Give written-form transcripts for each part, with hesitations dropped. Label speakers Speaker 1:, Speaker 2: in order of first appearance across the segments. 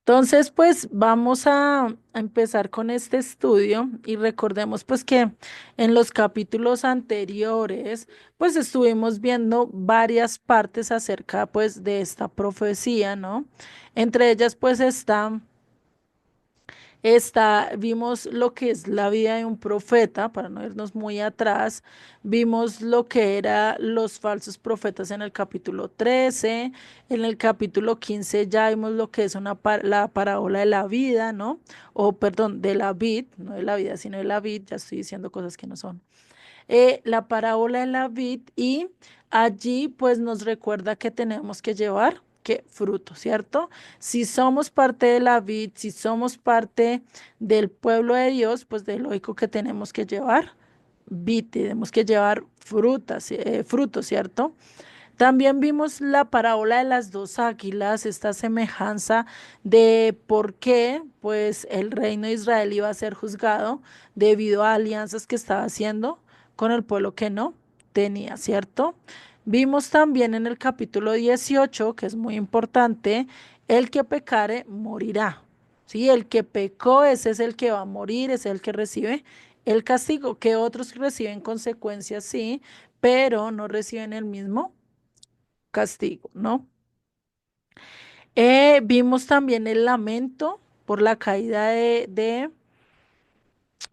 Speaker 1: Entonces, pues vamos a empezar con este estudio y recordemos pues que en los capítulos anteriores pues estuvimos viendo varias partes acerca pues de esta profecía, ¿no? Entre ellas pues vimos lo que es la vida de un profeta, para no irnos muy atrás, vimos lo que eran los falsos profetas en el capítulo 13, en el capítulo 15 ya vimos lo que es la parábola de la vida, ¿no? O perdón, de la vid, no de la vida, sino de la vid, ya estoy diciendo cosas que no son. La parábola de la vid y allí pues nos recuerda que tenemos que llevar que fruto, ¿cierto? Si somos parte de la vid, si somos parte del pueblo de Dios, pues de lógico que tenemos que llevar vid, tenemos que llevar frutos, ¿cierto? También vimos la parábola de las dos águilas, esta semejanza de por qué pues el reino de Israel iba a ser juzgado debido a alianzas que estaba haciendo con el pueblo que no tenía, ¿cierto? Vimos también en el capítulo 18, que es muy importante, el que pecare morirá. Sí, el que pecó, ese es el que va a morir, ese es el que recibe el castigo, que otros reciben consecuencias, sí, pero no reciben el mismo castigo, ¿no? Vimos también el lamento por la caída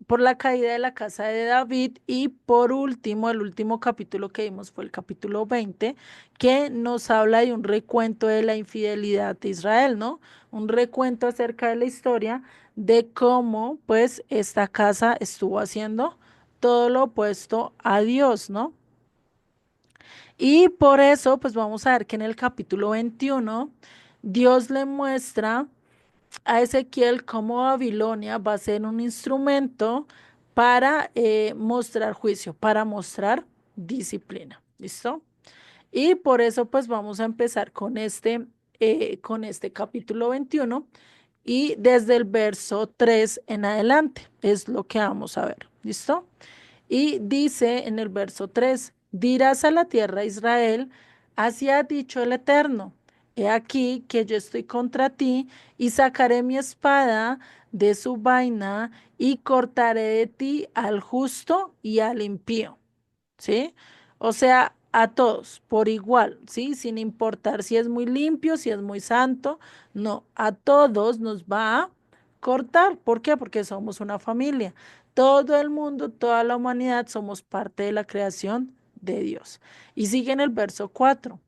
Speaker 1: por la caída de la casa de David y por último, el último capítulo que vimos fue el capítulo 20, que nos habla de un recuento de la infidelidad de Israel, ¿no? Un recuento acerca de la historia de cómo pues esta casa estuvo haciendo todo lo opuesto a Dios, ¿no? Y por eso, pues vamos a ver que en el capítulo 21, Dios le muestra a Ezequiel cómo Babilonia va a ser un instrumento para mostrar juicio, para mostrar disciplina. ¿Listo? Y por eso, pues vamos a empezar con este capítulo 21 y desde el verso 3 en adelante es lo que vamos a ver. ¿Listo? Y dice en el verso 3: dirás a la tierra de Israel, así ha dicho el Eterno, he aquí que yo estoy contra ti y sacaré mi espada de su vaina y cortaré de ti al justo y al impío. ¿Sí? O sea, a todos por igual, ¿sí? Sin importar si es muy limpio, si es muy santo, no, a todos nos va a cortar. ¿Por qué? Porque somos una familia. Todo el mundo, toda la humanidad somos parte de la creación de Dios. Y sigue en el verso 4: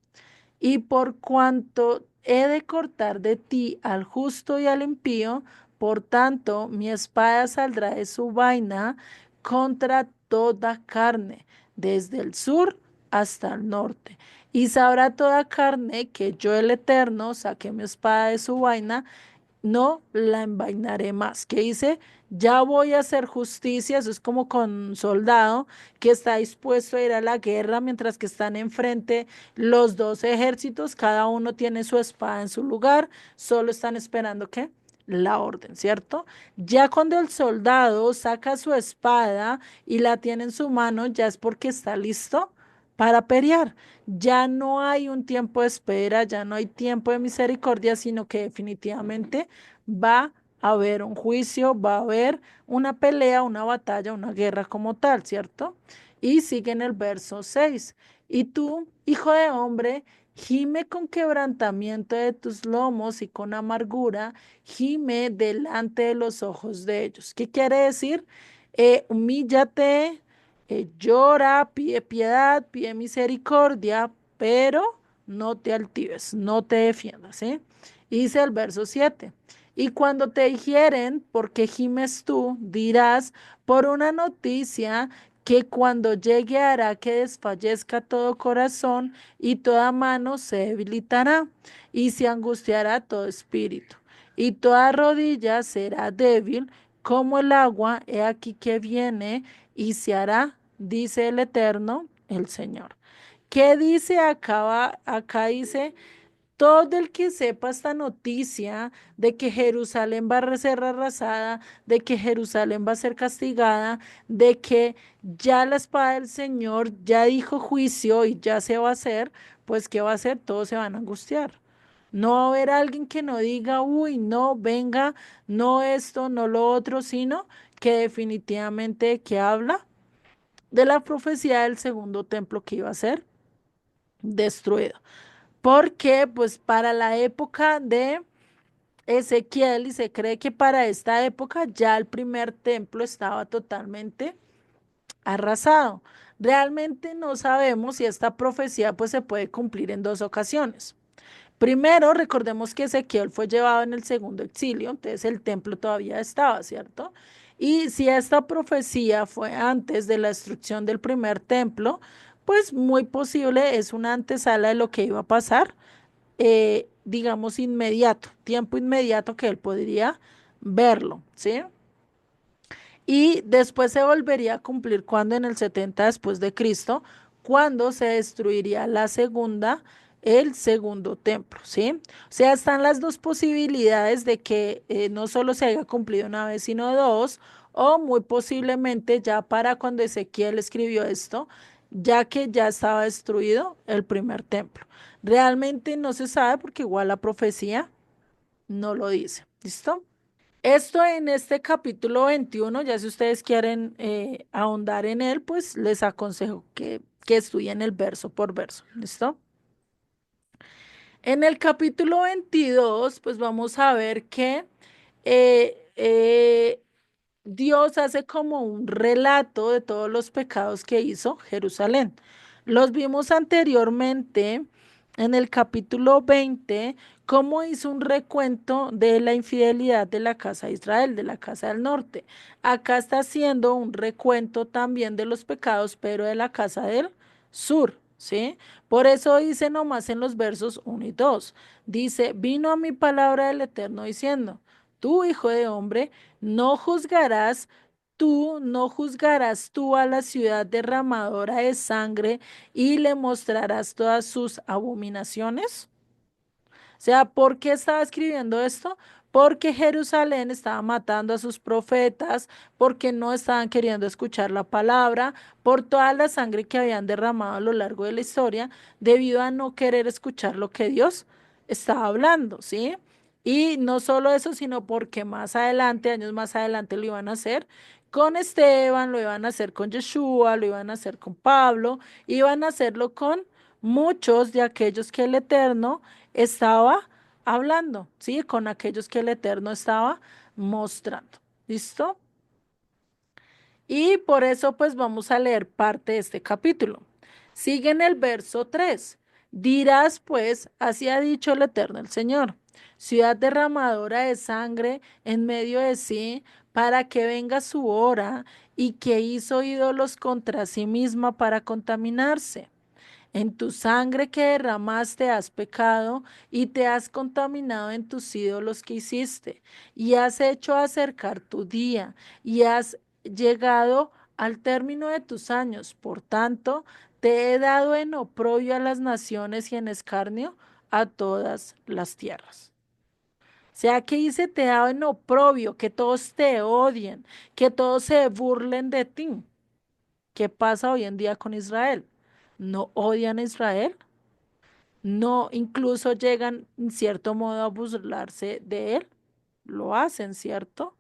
Speaker 1: y por cuanto he de cortar de ti al justo y al impío, por tanto mi espada saldrá de su vaina contra toda carne, desde el sur hasta el norte. Y sabrá toda carne que yo el Eterno saqué mi espada de su vaina, no la envainaré más. ¿Qué dice? Ya voy a hacer justicia. Eso es como con un soldado que está dispuesto a ir a la guerra mientras que están enfrente los dos ejércitos. Cada uno tiene su espada en su lugar. Solo están esperando que la orden, ¿cierto? Ya cuando el soldado saca su espada y la tiene en su mano, ya es porque está listo para pelear. Ya no hay un tiempo de espera, ya no hay tiempo de misericordia, sino que definitivamente va a haber un juicio, va a haber una pelea, una batalla, una guerra como tal, ¿cierto? Y sigue en el verso 6: y tú, hijo de hombre, gime con quebrantamiento de tus lomos y con amargura, gime delante de los ojos de ellos. ¿Qué quiere decir? Humíllate, llora, pide piedad, pide misericordia, pero no te altives, no te defiendas, ¿eh? Y dice el verso 7: y cuando te dijeren, ¿por qué gimes tú? Dirás, por una noticia que cuando llegue hará que desfallezca todo corazón y toda mano se debilitará y se angustiará todo espíritu y toda rodilla será débil como el agua, he aquí que viene y se hará, dice el Eterno, el Señor. ¿Qué dice acá? Acá dice, todo el que sepa esta noticia de que Jerusalén va a ser arrasada, de que Jerusalén va a ser castigada, de que ya la espada del Señor ya dijo juicio y ya se va a hacer, pues ¿qué va a hacer? Todos se van a angustiar. No va a haber alguien que no diga, uy, no, venga, no esto, no lo otro, sino que definitivamente que habla de la profecía del segundo templo que iba a ser destruido. Porque pues para la época de Ezequiel, y se cree que para esta época ya el primer templo estaba totalmente arrasado. Realmente no sabemos si esta profecía pues se puede cumplir en dos ocasiones. Primero, recordemos que Ezequiel fue llevado en el segundo exilio, entonces el templo todavía estaba, ¿cierto? Y si esta profecía fue antes de la destrucción del primer templo, pues muy posible es una antesala de lo que iba a pasar, digamos, inmediato, tiempo inmediato que él podría verlo, ¿sí? Y después se volvería a cumplir cuando en el 70 después de Cristo, cuando se destruiría la segunda, el segundo templo, ¿sí? O sea, están las dos posibilidades de que no solo se haya cumplido una vez, sino dos, o muy posiblemente ya para cuando Ezequiel escribió esto, ya que ya estaba destruido el primer templo. Realmente no se sabe porque igual la profecía no lo dice. ¿Listo? Esto en este capítulo 21, ya si ustedes quieren ahondar en él, pues les aconsejo que estudien el verso por verso. ¿Listo? En el capítulo 22, pues vamos a ver que eh, eh, Dios hace como un relato de todos los pecados que hizo Jerusalén. Los vimos anteriormente en el capítulo 20, cómo hizo un recuento de la infidelidad de la casa de Israel, de la casa del norte. Acá está haciendo un recuento también de los pecados, pero de la casa del sur, ¿sí? Por eso dice nomás en los versos 1 y 2, dice, vino a mi palabra del Eterno diciendo, tú, hijo de hombre, no juzgarás no juzgarás tú a la ciudad derramadora de sangre y le mostrarás todas sus abominaciones. O sea, ¿por qué estaba escribiendo esto? Porque Jerusalén estaba matando a sus profetas, porque no estaban queriendo escuchar la palabra, por toda la sangre que habían derramado a lo largo de la historia, debido a no querer escuchar lo que Dios estaba hablando, ¿sí? Y no solo eso, sino porque más adelante, años más adelante, lo iban a hacer con Esteban, lo iban a hacer con Yeshua, lo iban a hacer con Pablo, iban a hacerlo con muchos de aquellos que el Eterno estaba hablando, ¿sí? Con aquellos que el Eterno estaba mostrando. ¿Listo? Y por eso pues vamos a leer parte de este capítulo. Sigue en el verso 3. Dirás pues, así ha dicho el Eterno el Señor, ciudad derramadora de sangre en medio de sí, para que venga su hora y que hizo ídolos contra sí misma para contaminarse. En tu sangre que derramaste has pecado y te has contaminado en tus ídolos que hiciste y has hecho acercar tu día y has llegado al término de tus años. Por tanto, te he dado en oprobio a las naciones y en escarnio a todas las tierras. O sea, que dice, te he dado en oprobio, que todos te odien, que todos se burlen de ti. ¿Qué pasa hoy en día con Israel? ¿No odian a Israel? No, incluso llegan en cierto modo a burlarse de él. Lo hacen, ¿cierto?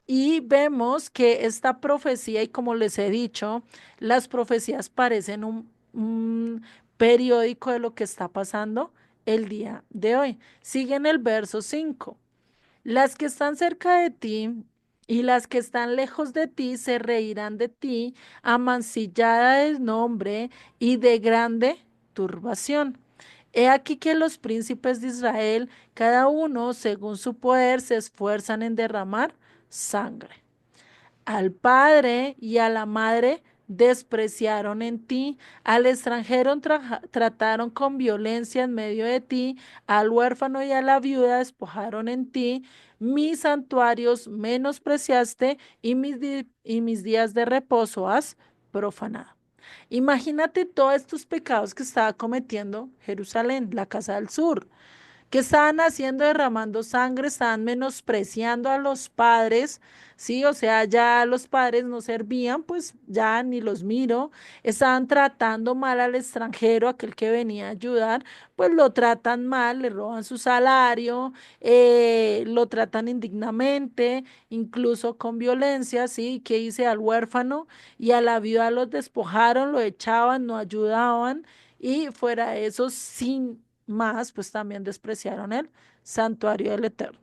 Speaker 1: Y vemos que esta profecía, y como les he dicho, las profecías parecen un periódico de lo que está pasando el día de hoy. Sigue en el verso 5. Las que están cerca de ti y las que están lejos de ti se reirán de ti, amancillada de nombre y de grande turbación. He aquí que los príncipes de Israel, cada uno según su poder, se esfuerzan en derramar sangre. Al padre y a la madre despreciaron en ti, al extranjero trataron con violencia en medio de ti, al huérfano y a la viuda despojaron en ti, mis santuarios menospreciaste y mis días de reposo has profanado. Imagínate todos estos pecados que estaba cometiendo Jerusalén, la casa del sur. ¿Qué estaban haciendo? Derramando sangre, estaban menospreciando a los padres, ¿sí? O sea, ya los padres no servían, pues ya ni los miro. Estaban tratando mal al extranjero, aquel que venía a ayudar, pues lo tratan mal, le roban su salario, lo tratan indignamente, incluso con violencia, ¿sí? ¿Qué hice al huérfano? Y a la viuda los despojaron, lo echaban, no ayudaban. Y fuera de eso, sin más, pues también despreciaron el santuario del Eterno.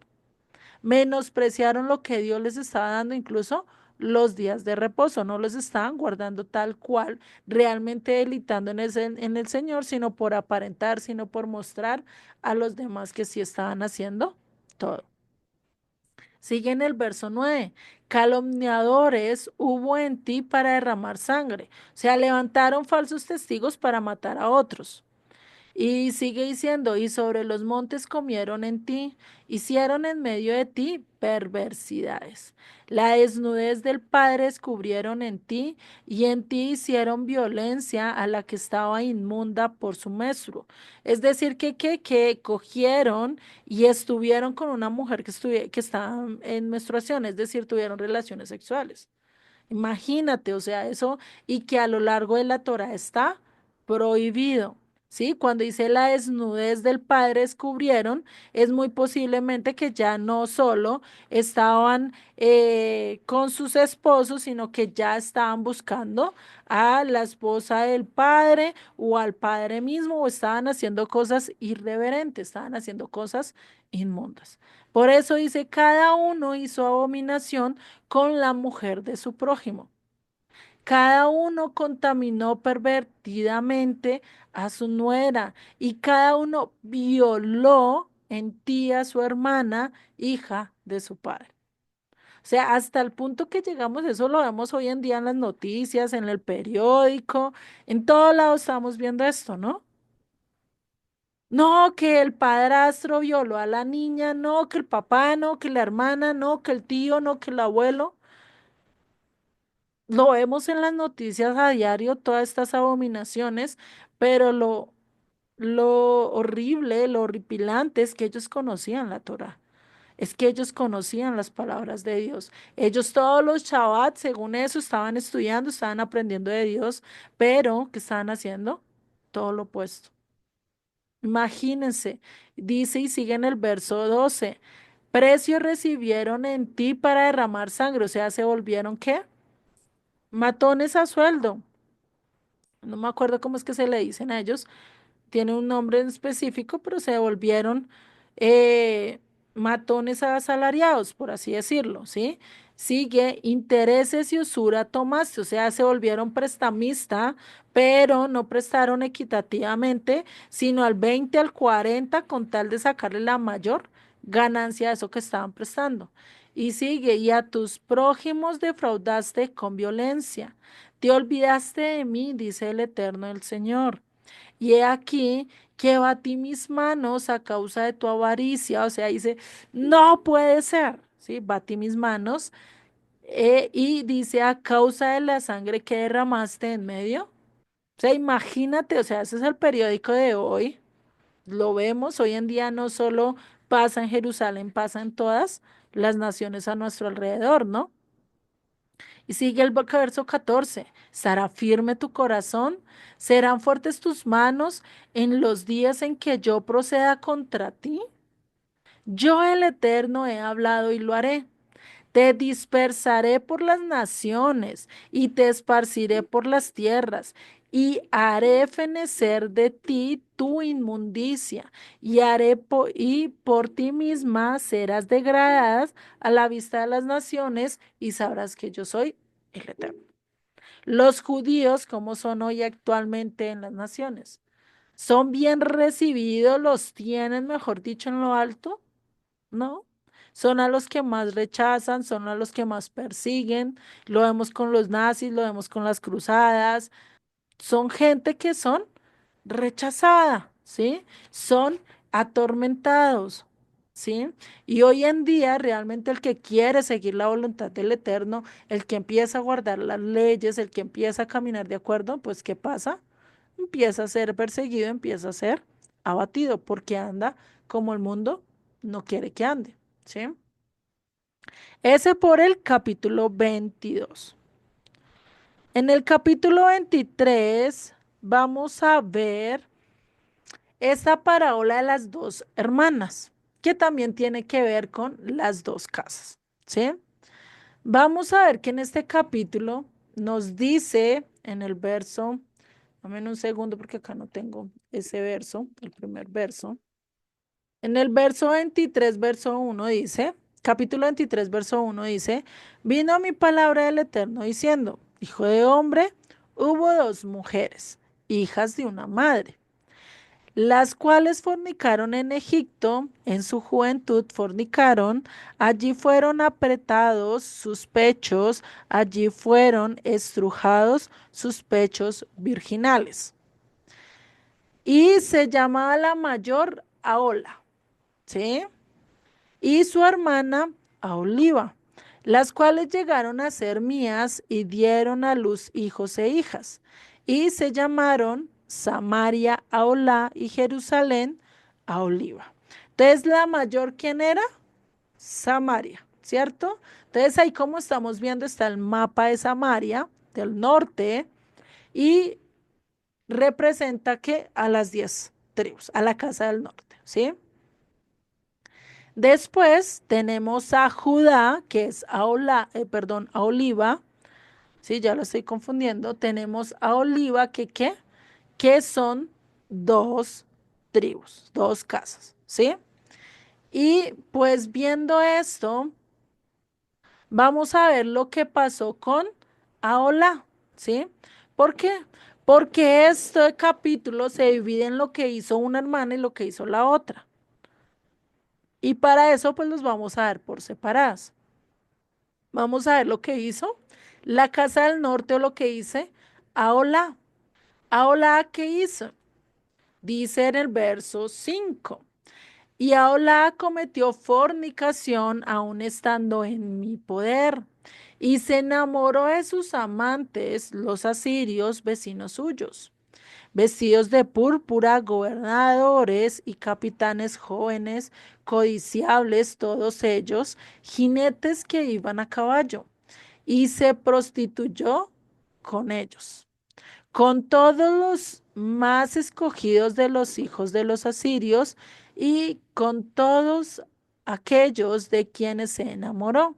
Speaker 1: Menospreciaron lo que Dios les estaba dando, incluso los días de reposo, no los estaban guardando tal cual, realmente delitando en el Señor, sino por aparentar, sino por mostrar a los demás que sí estaban haciendo todo. Sigue en el verso 9. Calumniadores hubo en ti para derramar sangre. O sea, levantaron falsos testigos para matar a otros. Y sigue diciendo, y sobre los montes comieron en ti, hicieron en medio de ti perversidades. La desnudez del Padre descubrieron en ti, y en ti hicieron violencia a la que estaba inmunda por su menstruo. Es decir, que cogieron y estuvieron con una mujer que estaba en menstruación, es decir, tuvieron relaciones sexuales. Imagínate, o sea, eso y que a lo largo de la Torah está prohibido, ¿sí? Cuando dice la desnudez del padre descubrieron, es muy posiblemente que ya no solo estaban con sus esposos, sino que ya estaban buscando a la esposa del padre o al padre mismo, o estaban haciendo cosas irreverentes, estaban haciendo cosas inmundas. Por eso dice, cada uno hizo abominación con la mujer de su prójimo. Cada uno contaminó pervertidamente a su nuera y cada uno violó en ti a su hermana, hija de su padre. O sea, hasta el punto que llegamos, eso lo vemos hoy en día en las noticias, en el periódico, en todos lados estamos viendo esto, ¿no? No, que el padrastro violó a la niña, no, que el papá, no, que la hermana, no, que el tío, no, que el abuelo. Lo vemos en las noticias a diario, todas estas abominaciones, pero lo horrible, lo horripilante es que ellos conocían la Torá, es que ellos conocían las palabras de Dios. Ellos todos los Shabbat, según eso, estaban estudiando, estaban aprendiendo de Dios, pero ¿qué estaban haciendo? Todo lo opuesto. Imagínense, dice y sigue en el verso 12, precio recibieron en ti para derramar sangre, o sea, se volvieron ¿qué? Matones a sueldo. No me acuerdo cómo es que se le dicen a ellos, tiene un nombre en específico, pero se volvieron eh, matones asalariados, por así decirlo, ¿sí? Sigue, intereses y usura tomaste, o sea, se volvieron prestamista, pero no prestaron equitativamente, sino al 20 al 40 con tal de sacarle la mayor ganancia de eso que estaban prestando. Y sigue, y a tus prójimos defraudaste con violencia. Te olvidaste de mí, dice el Eterno el Señor. Y he aquí que batí mis manos a causa de tu avaricia. O sea, dice, no puede ser. Sí, batí mis manos. Y dice, a causa de la sangre que derramaste en medio. O sea, imagínate, o sea, ese es el periódico de hoy. Lo vemos hoy en día, no solo pasa en Jerusalén, pasa en todas las naciones a nuestro alrededor, ¿no? Y sigue el verso 14. ¿Estará firme tu corazón? ¿Serán fuertes tus manos en los días en que yo proceda contra ti? Yo el Eterno he hablado y lo haré. Te dispersaré por las naciones y te esparciré por las tierras y haré fenecer de ti tu inmundicia y por ti misma serás degradadas a la vista de las naciones y sabrás que yo soy el Eterno. Los judíos, como son hoy actualmente en las naciones, son bien recibidos, los tienen, mejor dicho, en lo alto, ¿no? Son a los que más rechazan, son a los que más persiguen. Lo vemos con los nazis, lo vemos con las cruzadas. Son gente que son rechazada, ¿sí? Son atormentados, ¿sí? Y hoy en día realmente el que quiere seguir la voluntad del Eterno, el que empieza a guardar las leyes, el que empieza a caminar de acuerdo, pues ¿qué pasa? Empieza a ser perseguido, empieza a ser abatido porque anda como el mundo no quiere que ande, ¿sí? Ese por el capítulo 22. En el capítulo 23 vamos a ver esta parábola de las dos hermanas, que también tiene que ver con las dos casas, ¿sí? Vamos a ver que en este capítulo nos dice en el verso, dame un segundo porque acá no tengo ese verso, el primer verso. En el verso 23, verso 1 dice, capítulo 23, verso 1 dice, vino mi palabra del Eterno diciendo, hijo de hombre, hubo dos mujeres, hijas de una madre, las cuales fornicaron en Egipto, en su juventud fornicaron, allí fueron apretados sus pechos, allí fueron estrujados sus pechos virginales. Y se llamaba la mayor Ahola, ¿sí? Y su hermana Aholiba, las cuales llegaron a ser mías y dieron a luz hijos e hijas. Y se llamaron Samaria Aholá y Jerusalén Aholiba. Entonces, la mayor, ¿quién era? Samaria, ¿cierto? Entonces, ahí como estamos viendo está el mapa de Samaria del norte y representa que a las 10 tribus, a la casa del norte, ¿sí? Después tenemos a Judá, que es a Oliva, sí, ya lo estoy confundiendo. Tenemos a Oliva, que ¿qué? Que son dos tribus, dos casas, ¿sí? Y pues viendo esto, vamos a ver lo que pasó con Ahola, ¿sí? ¿Por qué? Porque este capítulo se divide en lo que hizo una hermana y lo que hizo la otra. Y para eso, pues los vamos a ver por separadas. Vamos a ver lo que hizo la Casa del Norte o lo que hice Ahola. Ahola, ¿qué hizo? Dice en el verso 5. Y Ahola cometió fornicación aún estando en mi poder y se enamoró de sus amantes, los asirios, vecinos suyos, vestidos de púrpura, gobernadores y capitanes jóvenes, codiciables todos ellos, jinetes que iban a caballo y se prostituyó con ellos, con todos los más escogidos de los hijos de los asirios y con todos aquellos de quienes se enamoró.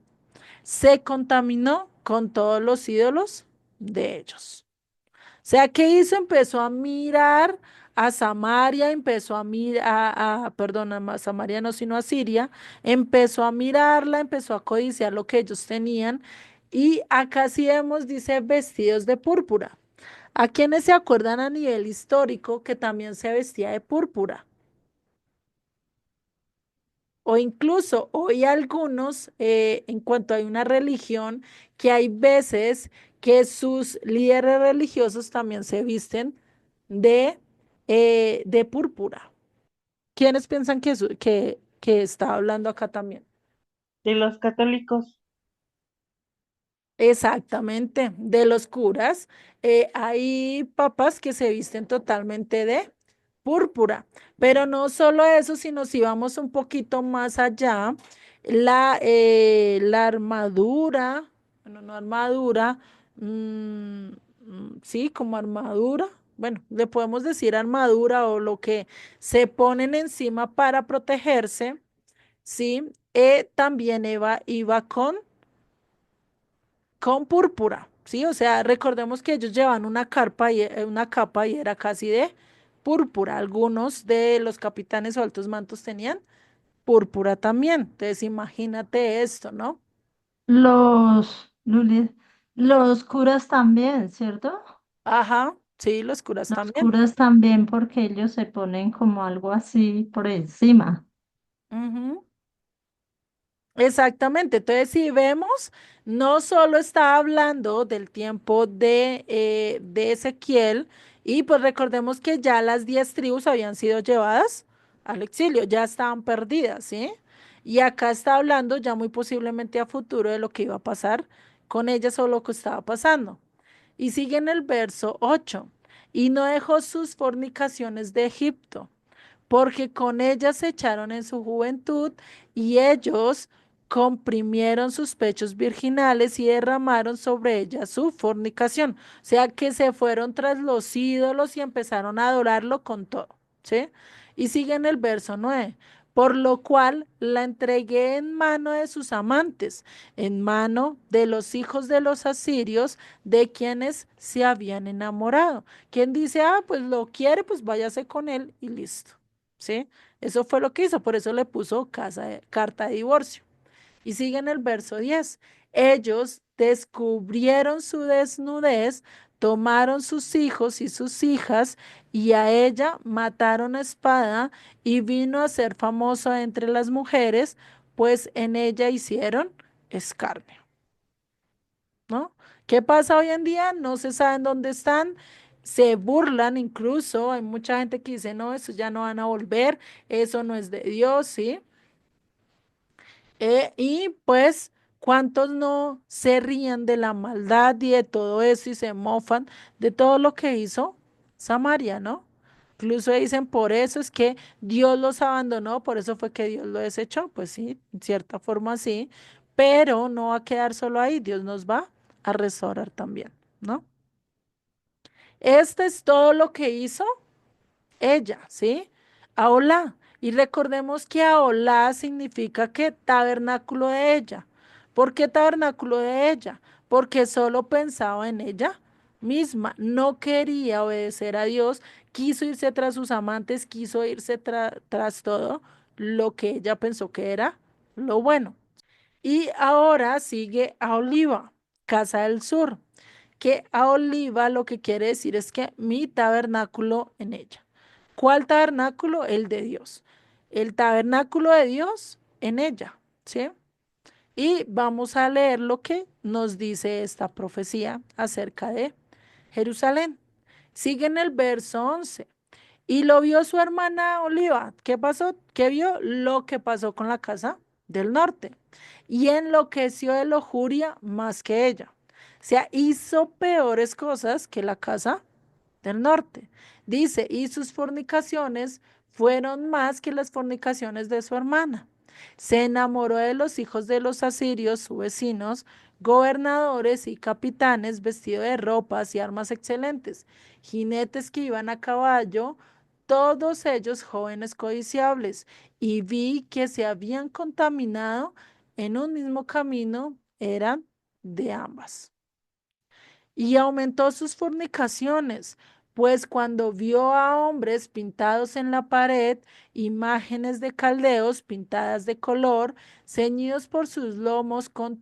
Speaker 1: Se contaminó con todos los ídolos de ellos. O sea, ¿qué hizo? Empezó a mirar a Samaria, empezó a mirar, perdón, a Samaria no, sino a Siria, empezó a mirarla, empezó a codiciar lo que ellos tenían. Y acá sí vemos, dice, vestidos de púrpura. ¿A quienes se acuerdan a nivel histórico que también se vestía de púrpura? O incluso hoy algunos, en cuanto hay una religión, que hay veces que sus líderes religiosos también se visten de púrpura. ¿Quiénes piensan que está hablando acá también?
Speaker 2: De los católicos.
Speaker 1: Exactamente, de los curas. Hay papas que se visten totalmente de púrpura, pero no solo eso, sino si vamos un poquito más allá, la armadura, bueno, no armadura, sí, como armadura, bueno, le podemos decir armadura o lo que se ponen encima para protegerse, sí, también iba con púrpura, ¿sí? O sea, recordemos que ellos llevan una capa y era casi de púrpura. Algunos de los capitanes o altos mantos tenían púrpura también. Entonces, imagínate esto, ¿no?
Speaker 2: Luli, los curas también, ¿cierto?
Speaker 1: Ajá, sí, los curas
Speaker 2: Los
Speaker 1: también.
Speaker 2: curas también porque ellos se ponen como algo así por encima.
Speaker 1: Ujú. Exactamente, entonces si vemos, no solo está hablando del tiempo de Ezequiel, y pues recordemos que ya las 10 tribus habían sido llevadas al exilio, ya estaban perdidas, ¿sí? Y acá está hablando ya muy posiblemente a futuro de lo que iba a pasar con ellas o lo que estaba pasando. Y sigue en el verso 8, y no dejó sus fornicaciones de Egipto, porque con ella se echaron en su juventud y ellos comprimieron sus pechos virginales y derramaron sobre ella su fornicación. O sea que se fueron tras los ídolos y empezaron a adorarlo con todo, ¿sí? Y sigue en el verso 9. Por lo cual la entregué en mano de sus amantes, en mano de los hijos de los asirios, de quienes se habían enamorado. Quien dice, ah, pues lo quiere, pues váyase con él y listo. ¿Sí? Eso fue lo que hizo, por eso le puso carta de divorcio. Y sigue en el verso 10. Ellos descubrieron su desnudez, tomaron sus hijos y sus hijas, y a ella mataron a espada, y vino a ser famosa entre las mujeres, pues en ella hicieron escarnio, ¿no? ¿Qué pasa hoy en día? No se saben dónde están, se burlan incluso, hay mucha gente que dice, no, eso ya no van a volver, eso no es de Dios, ¿sí? Y pues, ¿cuántos no se ríen de la maldad y de todo eso y se mofan de todo lo que hizo Samaria, ¿no? Incluso dicen, por eso es que Dios los abandonó, por eso fue que Dios lo desechó. Pues sí, en cierta forma sí, pero no va a quedar solo ahí, Dios nos va a restaurar también, ¿no? Este es todo lo que hizo ella, ¿sí? Aolá. Y recordemos que Aolá significa que tabernáculo de ella. ¿Por qué tabernáculo de ella? Porque solo pensaba en ella misma, no quería obedecer a Dios, quiso irse tras sus amantes, quiso irse tras todo lo que ella pensó que era lo bueno. Y ahora sigue a Oliva, Casa del Sur, que a Oliva lo que quiere decir es que mi tabernáculo en ella. ¿Cuál tabernáculo? El de Dios. El tabernáculo de Dios en ella, ¿sí? Y vamos a leer lo que nos dice esta profecía acerca de Jerusalén. Sigue en el verso 11. Y lo vio su hermana Oliva. ¿Qué pasó? ¿Qué vio? Lo que pasó con la casa del norte. Y enloqueció de lujuria más que ella. O sea, hizo peores cosas que la casa del norte. Dice, y sus fornicaciones fueron más que las fornicaciones de su hermana. Se enamoró de los hijos de los asirios, sus vecinos, gobernadores y capitanes vestidos de ropas y armas excelentes, jinetes que iban a caballo, todos ellos jóvenes codiciables, y vi que se habían contaminado en un mismo camino, eran de ambas. Y aumentó sus fornicaciones, pues cuando vio a hombres pintados en la pared, imágenes de caldeos pintadas de color, ceñidos por sus lomos con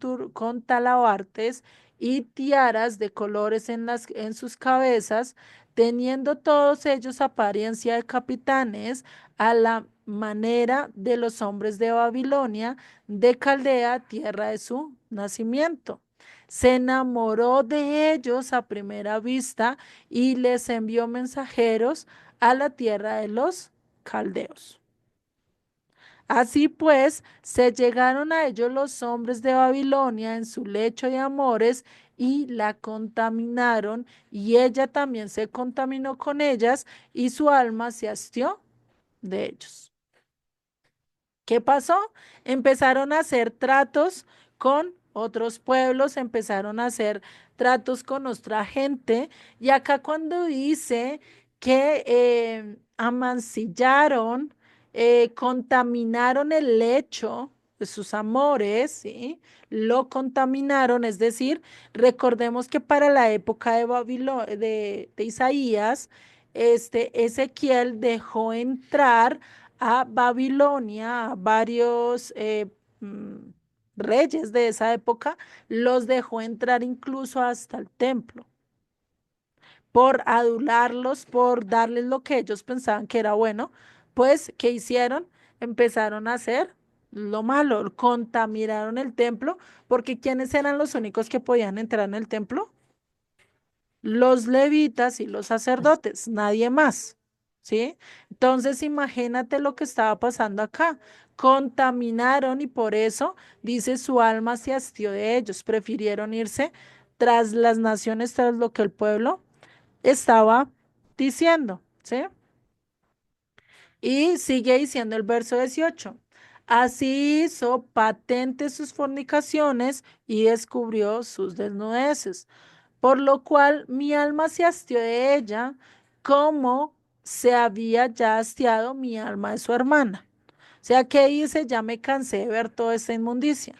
Speaker 1: talabartes y tiaras de colores en sus cabezas, teniendo todos ellos apariencia de capitanes, a la manera de los hombres de Babilonia, de Caldea, tierra de su nacimiento. Se enamoró de ellos a primera vista y les envió mensajeros a la tierra de los caldeos. Así pues, se llegaron a ellos los hombres de Babilonia en su lecho de amores y la contaminaron, y ella también se contaminó con ellas, y su alma se hastió de ellos. ¿Qué pasó? Empezaron a hacer tratos con otros pueblos, empezaron a hacer tratos con nuestra gente. Y acá cuando dice que amancillaron, contaminaron el lecho de sus amores, ¿sí? Lo contaminaron, es decir, recordemos que para la época de de Isaías, Ezequiel dejó entrar a Babilonia, a varios mm, reyes de esa época, los dejó entrar incluso hasta el templo, por adularlos, por darles lo que ellos pensaban que era bueno. Pues, ¿qué hicieron? Empezaron a hacer lo malo, contaminaron el templo, porque ¿quiénes eran los únicos que podían entrar en el templo? Los levitas y los sacerdotes, nadie más, ¿sí? Entonces, imagínate lo que estaba pasando acá. Contaminaron y por eso, dice, su alma se hastió de ellos, prefirieron irse tras las naciones, tras lo que el pueblo estaba diciendo, ¿sí? Y sigue diciendo el verso 18. Así hizo patente sus fornicaciones y descubrió sus desnudeces, por lo cual mi alma se hastió de ella, como se había ya hastiado mi alma de su hermana. O sea que dice, ya me cansé de ver toda esta inmundicia.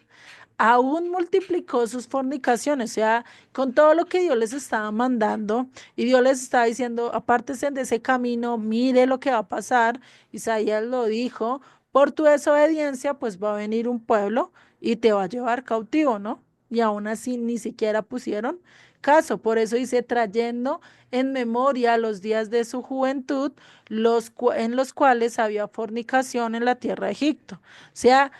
Speaker 1: Aún multiplicó sus fornicaciones, o sea, con todo lo que Dios les estaba mandando y Dios les estaba diciendo, apártense de ese camino, mire lo que va a pasar. Isaías lo dijo, por tu desobediencia, pues va a venir un pueblo y te va a llevar cautivo, ¿no? Y aún así ni siquiera pusieron caso. Por eso dice, trayendo en memoria los días de su juventud, en los cuales había fornicación en la tierra de Egipto. O sea,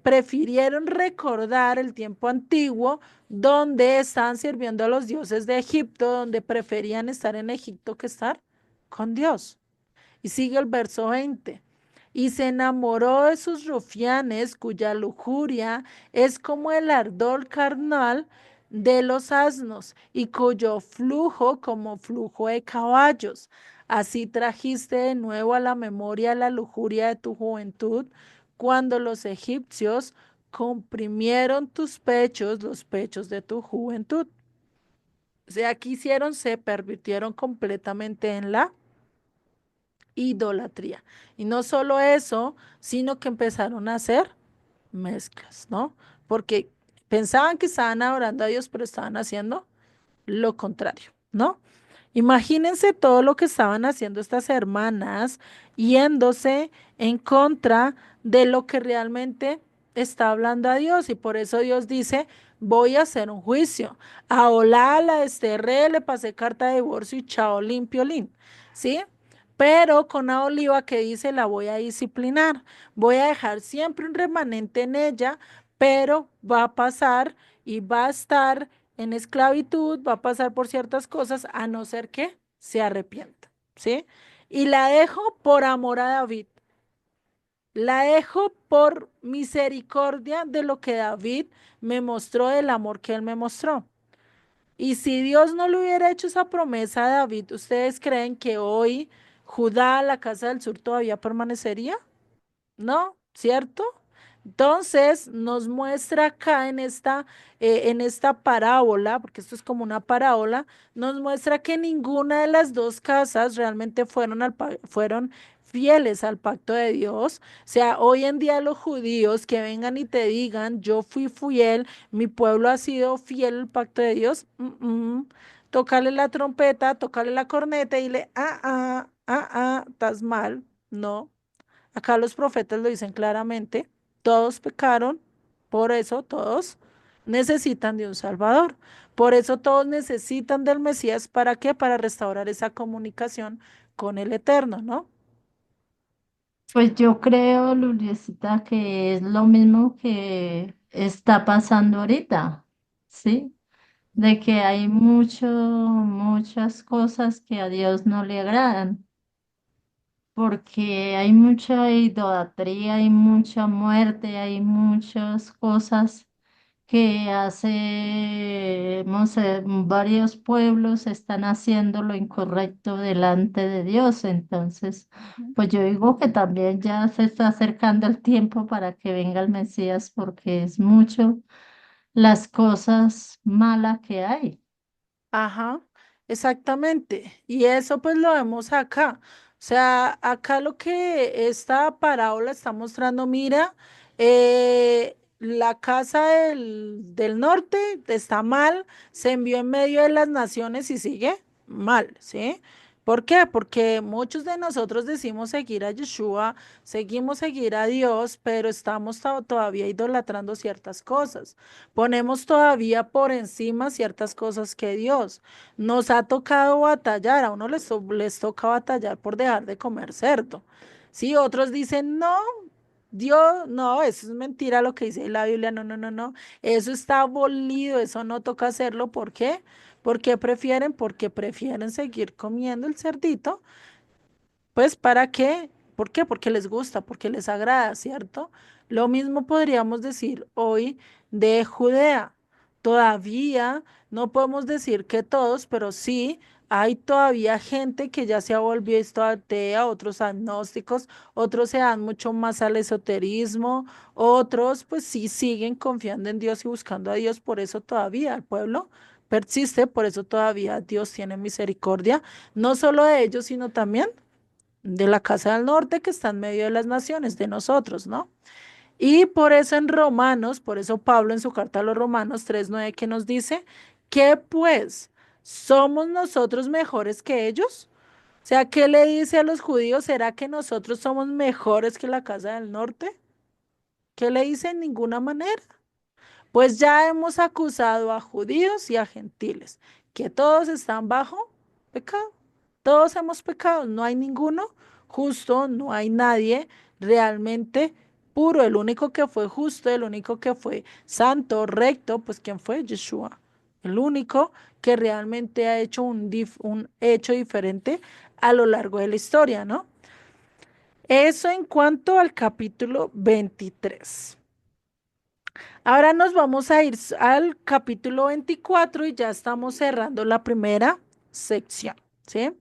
Speaker 1: prefirieron recordar el tiempo antiguo donde estaban sirviendo a los dioses de Egipto, donde preferían estar en Egipto que estar con Dios. Y sigue el verso 20. Y se enamoró de sus rufianes, cuya lujuria es como el ardor carnal de los asnos, y cuyo flujo como flujo de caballos. Así trajiste de nuevo a la memoria la lujuria de tu juventud, cuando los egipcios comprimieron tus pechos, los pechos de tu juventud. O sea, ¿qué hicieron? Se pervirtieron completamente en la idolatría. Y no solo eso, sino que empezaron a hacer mezclas, ¿no? Porque pensaban que estaban adorando a Dios, pero estaban haciendo lo contrario, ¿no? Imagínense todo lo que estaban haciendo estas hermanas, yéndose en contra de lo que realmente está hablando a Dios. Y por eso Dios dice, voy a hacer un juicio. A Olá la desterré, le pasé carta de divorcio y chao, limpio, lin. ¿Sí? Pero con a Oliva que dice, la voy a disciplinar. Voy a dejar siempre un remanente en ella, pero va a pasar y va a estar en esclavitud, va a pasar por ciertas cosas, a no ser que se arrepienta, ¿sí? Y la dejo por amor a David, la dejo por misericordia de lo que David me mostró, del amor que él me mostró. Y si Dios no le hubiera hecho esa promesa a David, ¿ustedes creen que hoy Judá, la casa del sur, todavía permanecería? ¿No? ¿Cierto? Entonces nos muestra acá en esta parábola, porque esto es como una parábola, nos muestra que ninguna de las dos casas realmente fueron fieles al pacto de Dios. O sea, hoy en día los judíos que vengan y te digan, yo fui fiel, mi pueblo ha sido fiel al pacto de Dios, tócale la trompeta, tócale la corneta y le, estás mal, no. Acá los profetas lo dicen claramente, todos pecaron, por eso todos necesitan de un Salvador. Por eso todos necesitan del Mesías. ¿Para qué? Para restaurar esa comunicación con el Eterno, ¿no?
Speaker 2: Pues yo creo, Luliecita, que es lo mismo que está pasando ahorita, ¿sí? De que hay muchas cosas que a Dios no le agradan, porque hay mucha idolatría, hay mucha muerte, hay muchas cosas que varios pueblos están haciendo lo incorrecto delante de Dios. Entonces,
Speaker 1: Ujú.
Speaker 2: pues yo digo que también ya se está acercando el tiempo para que venga el Mesías, porque es mucho las cosas malas que hay.
Speaker 1: Ajá, exactamente. Y eso pues lo vemos acá. O sea, acá lo que esta parábola está mostrando, mira, la casa del norte está mal, se envió en medio de las naciones y sigue mal, ¿sí? ¿Por qué? Porque muchos de nosotros decimos seguir a Yeshua, seguimos seguir a Dios, pero estamos todavía idolatrando ciertas cosas. Ponemos todavía por encima ciertas cosas que Dios. Nos ha tocado batallar, a uno les toca batallar por dejar de comer cerdo. Sí, otros dicen, no, Dios, no, eso es mentira lo que dice la Biblia, no, no, no, no, eso está abolido, eso no toca hacerlo, ¿por qué? ¿Por qué prefieren? Porque prefieren seguir comiendo el cerdito pues ¿para qué? ¿Por qué? Porque les gusta, porque les agrada, ¿cierto? Lo mismo podríamos decir hoy de Judea. Todavía no podemos decir que todos, pero sí hay todavía gente que ya se ha vuelto atea, otros agnósticos, otros se dan mucho más al esoterismo, otros pues sí siguen confiando en Dios y buscando a Dios, por eso todavía el pueblo persiste, por eso todavía Dios tiene misericordia, no solo de ellos, sino también de la Casa del Norte que está en medio de las naciones, de nosotros, ¿no? Y por eso en Romanos, por eso Pablo en su carta a los Romanos 3:9 que nos dice que pues somos nosotros mejores que ellos. O sea, ¿qué le dice a los judíos? ¿Será que nosotros somos mejores que la Casa del Norte? ¿Qué le dice? En ninguna manera. Pues ya hemos acusado a judíos y a gentiles, que todos están bajo pecado. Todos hemos pecado, no hay ninguno justo, no hay nadie realmente puro. El único que fue justo, el único que fue santo, recto, pues ¿quién fue? Yeshua. El único que realmente ha hecho un hecho diferente a lo largo de la historia, ¿no? Eso en cuanto al capítulo 23. Ahora nos vamos a ir al capítulo 24 y ya estamos cerrando la primera sección, ¿sí?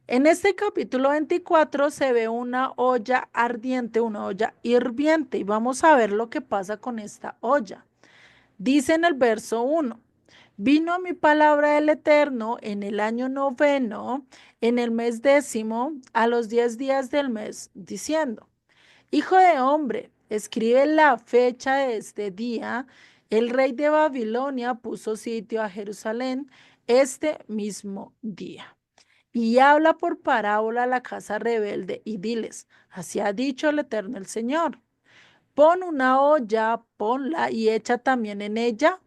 Speaker 1: En este capítulo 24 se ve una olla ardiente, una olla hirviente y vamos a ver lo que pasa con esta olla. Dice en el verso 1, vino mi palabra del Eterno en el año noveno, en el mes décimo, a los 10 días del mes, diciendo. Hijo de hombre, escribe la fecha de este día. El rey de Babilonia puso sitio a Jerusalén este mismo día. Y habla por parábola a la casa rebelde y diles, así ha dicho el Eterno el Señor. Pon una olla, ponla y echa también en ella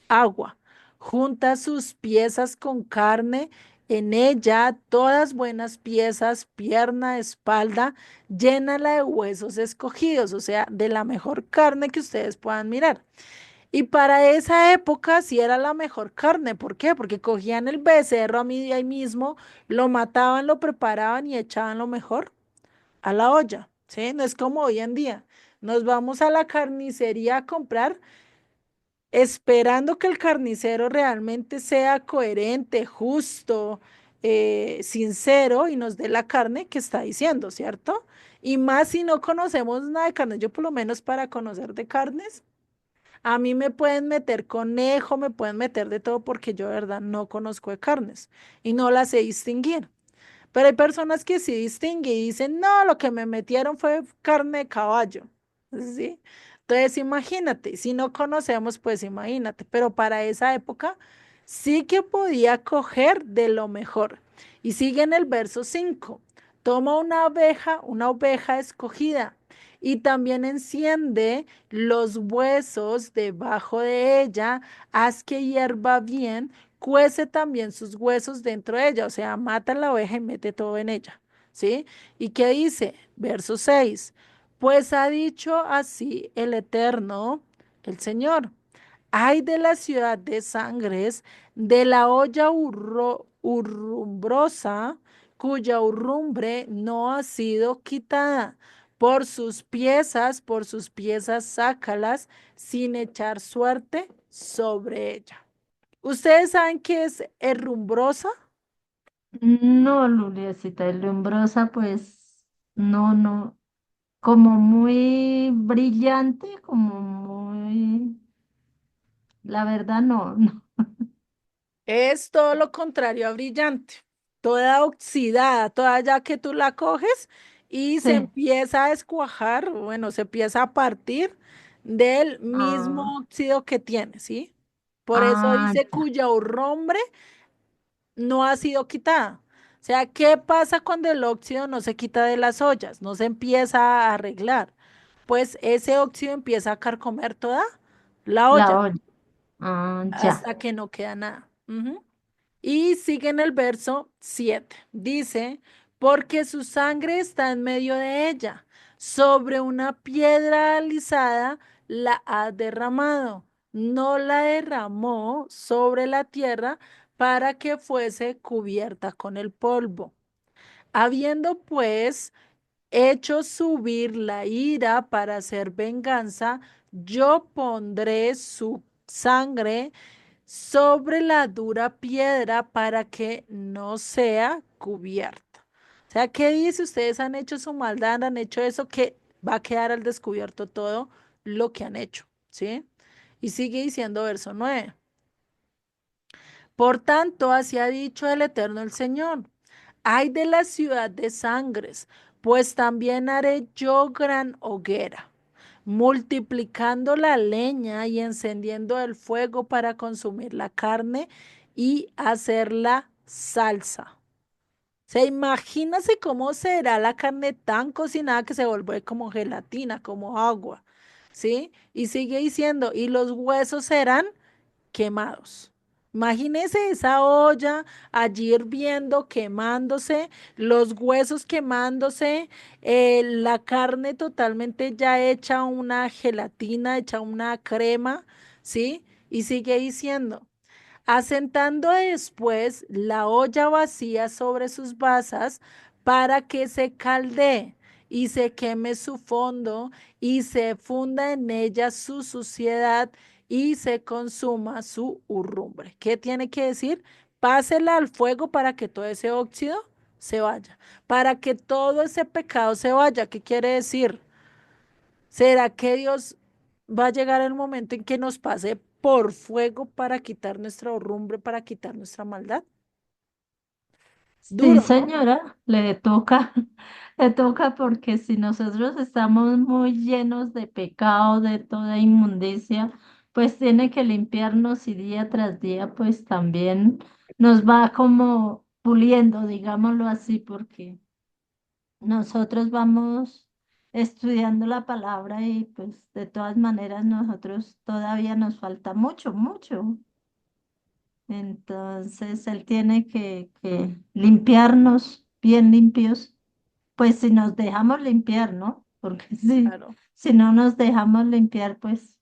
Speaker 1: agua. Junta sus piezas con carne, en ella todas buenas piezas, pierna, espalda, llénala de huesos escogidos, o sea, de la mejor carne que ustedes puedan mirar. Y para esa época sí era la mejor carne. ¿Por qué? Porque cogían el becerro ahí mismo, lo mataban, lo preparaban y echaban lo mejor a la olla, ¿sí? No es como hoy en día. Nos vamos a la carnicería a comprar esperando que el carnicero realmente sea coherente, justo, sincero y nos dé la carne que está diciendo, ¿cierto? Y más si no conocemos nada de carne, yo por lo menos para conocer de carnes, a mí me pueden meter conejo, me pueden meter de todo porque yo de verdad no conozco de carnes y no las sé distinguir. Pero hay personas que sí distinguen y dicen, no, lo que me metieron fue carne de caballo, ¿sí? Entonces, imagínate, si no conocemos, pues imagínate, pero para esa época sí que podía coger de lo mejor. Y sigue en el verso 5, toma una oveja escogida, y también enciende los huesos debajo de ella, haz que hierva bien, cuece también sus huesos dentro de ella, o sea, mata la oveja y mete todo en ella, ¿sí? ¿Y qué dice? Verso 6, pues ha dicho así el Eterno, el Señor, ay de la ciudad de sangres, de la olla urrumbrosa, cuya urrumbre no ha sido quitada. Por sus piezas, sácalas sin echar suerte sobre ella. ¿Ustedes saben qué es herrumbrosa?
Speaker 2: No, Luliecita, el Lumbrosa, pues, no, no, como muy brillante, como muy, la verdad, no, no.
Speaker 1: Es todo lo contrario a brillante, toda oxidada, toda ya que tú la coges y se
Speaker 2: Sí,
Speaker 1: empieza a descuajar, bueno, se empieza a partir del
Speaker 2: ah,
Speaker 1: mismo óxido que tiene, ¿sí? Por eso
Speaker 2: ah,
Speaker 1: dice
Speaker 2: ya,
Speaker 1: cuya urrumbre no ha sido quitada. O sea, ¿qué pasa cuando el óxido no se quita de las ollas? No se empieza a arreglar. Pues ese óxido empieza a carcomer toda la
Speaker 2: la
Speaker 1: olla
Speaker 2: olla, ya,
Speaker 1: hasta que no queda nada. Ujú. Y sigue en el verso 7. Dice, porque su sangre está en medio de ella, sobre una piedra alisada la ha derramado. No la derramó sobre la tierra para que fuese cubierta con el polvo. Habiendo pues hecho subir la ira para hacer venganza, yo pondré su sangre sobre la dura piedra para que no sea cubierta. O sea, ¿qué dice? Ustedes han hecho su maldad, han hecho eso que va a quedar al descubierto todo lo que han hecho, ¿sí? Y sigue diciendo verso 9. Por tanto, así ha dicho el Eterno el Señor. Ay de la ciudad de sangres, pues también haré yo gran hoguera, multiplicando la leña y encendiendo el fuego para consumir la carne y hacerla salsa. Se imagínase cómo será la carne tan cocinada que se vuelve como gelatina, como agua, ¿sí? Y sigue diciendo, y los huesos serán quemados. Imagínese esa olla allí hirviendo, quemándose, los huesos quemándose, la carne totalmente ya hecha una gelatina, hecha una crema, ¿sí? Y sigue diciendo, asentando después la olla vacía sobre sus basas para que se caldee y se queme su fondo y se funda en ella su suciedad y se consuma su herrumbre. ¿Qué tiene que decir? Pásela al fuego para que todo ese óxido se vaya, para que todo ese pecado se vaya. ¿Qué quiere decir? ¿Será que Dios va a llegar el momento en que nos pase por fuego para quitar nuestra herrumbre, para quitar nuestra maldad?
Speaker 2: Sí,
Speaker 1: Duro, ¿no?
Speaker 2: señora, le toca, le toca porque si nosotros estamos muy llenos de pecado, de toda inmundicia, pues tiene que limpiarnos y día tras día, pues también nos va como puliendo, digámoslo así, porque nosotros vamos estudiando la palabra y pues de todas maneras nosotros todavía nos falta mucho, mucho. Entonces él tiene que limpiarnos bien limpios, pues si nos dejamos limpiar, ¿no? Porque
Speaker 1: Claro,
Speaker 2: si no nos dejamos limpiar, pues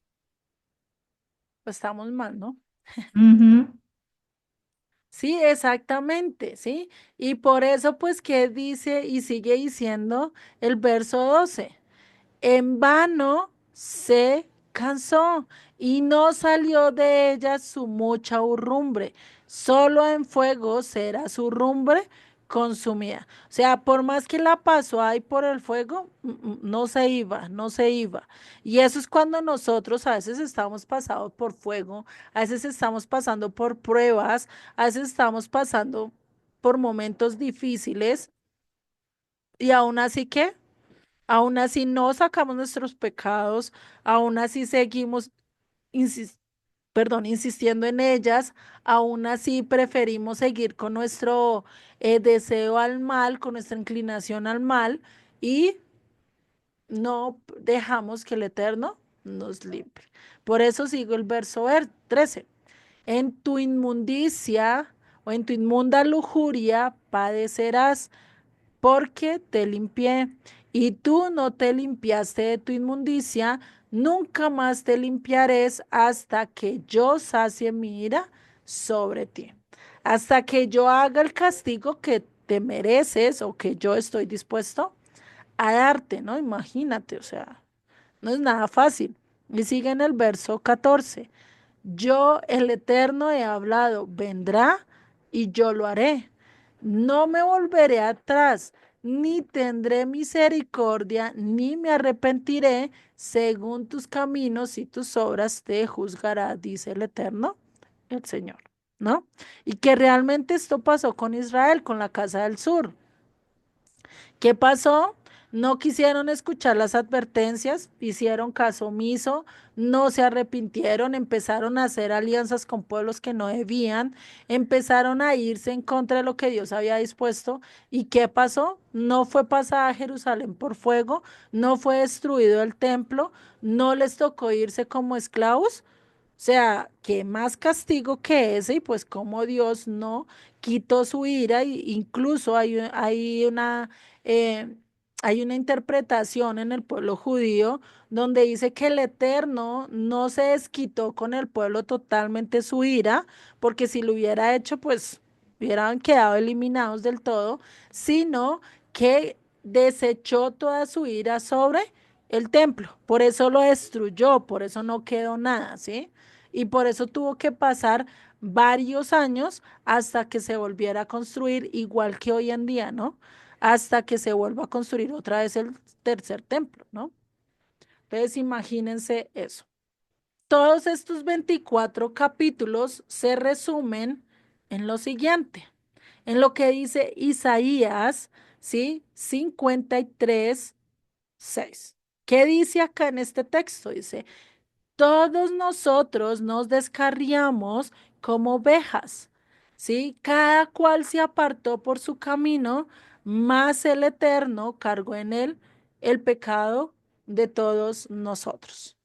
Speaker 1: pues estamos mal, ¿no?
Speaker 2: ujú.
Speaker 1: Sí, exactamente, ¿sí? Y por eso, pues, ¿qué dice y sigue diciendo el verso 12? En vano se cansó y no salió de ella su mucha herrumbre. Solo en fuego será su herrumbre consumida. O sea, por más que la pasó ahí por el fuego, no se iba, no se iba. Y eso es cuando nosotros a veces estamos pasando por fuego, a veces estamos pasando por pruebas, a veces estamos pasando por momentos difíciles y aún así que aún así no sacamos nuestros pecados, aún así seguimos insis- insistiendo en ellas, aún así preferimos seguir con nuestro deseo al mal, con nuestra inclinación al mal y no dejamos que el Eterno nos libre. Por eso sigo el verso 13. En tu inmundicia o en tu inmunda lujuria padecerás porque te limpié, y tú no te limpiaste de tu inmundicia, nunca más te limpiaré hasta que yo sacie mi ira sobre ti, hasta que yo haga el castigo que te mereces o que yo estoy dispuesto a darte, ¿no? Imagínate, o sea, no es nada fácil. Y sigue en el verso 14. Yo, el Eterno, he hablado, vendrá y yo lo haré. No me volveré atrás, ni tendré misericordia, ni me arrepentiré. Según tus caminos y tus obras te juzgará, dice el Eterno, el Señor, ¿no? Y que realmente esto pasó con Israel, con la casa del sur. ¿Qué pasó? No quisieron escuchar las advertencias, hicieron caso omiso, no se arrepintieron, empezaron a hacer alianzas con pueblos que no debían, empezaron a irse en contra de lo que Dios había dispuesto. ¿Y qué pasó? No fue pasada Jerusalén por fuego, no fue destruido el templo, no les tocó irse como esclavos. O sea, qué más castigo que ese, y pues como Dios no quitó su ira, y incluso eh, hay una interpretación en el pueblo judío donde dice que el Eterno no se desquitó con el pueblo totalmente su ira, porque si lo hubiera hecho, pues hubieran quedado eliminados del todo, sino que desechó toda su ira sobre el templo. Por eso lo destruyó, por eso no quedó nada, ¿sí? y por eso tuvo que pasar varios años hasta que se volviera a construir igual que hoy en día, ¿no? Hasta que se vuelva a construir otra vez el tercer templo, ¿no? Entonces, imagínense eso. Todos estos 24 capítulos se resumen en lo siguiente, en lo que dice Isaías, ¿sí? 53:6. ¿Qué dice acá en este texto? Dice, todos nosotros nos descarriamos como ovejas, ¿sí? Cada cual se apartó por su camino, mas el Eterno cargó en él el pecado de todos nosotros.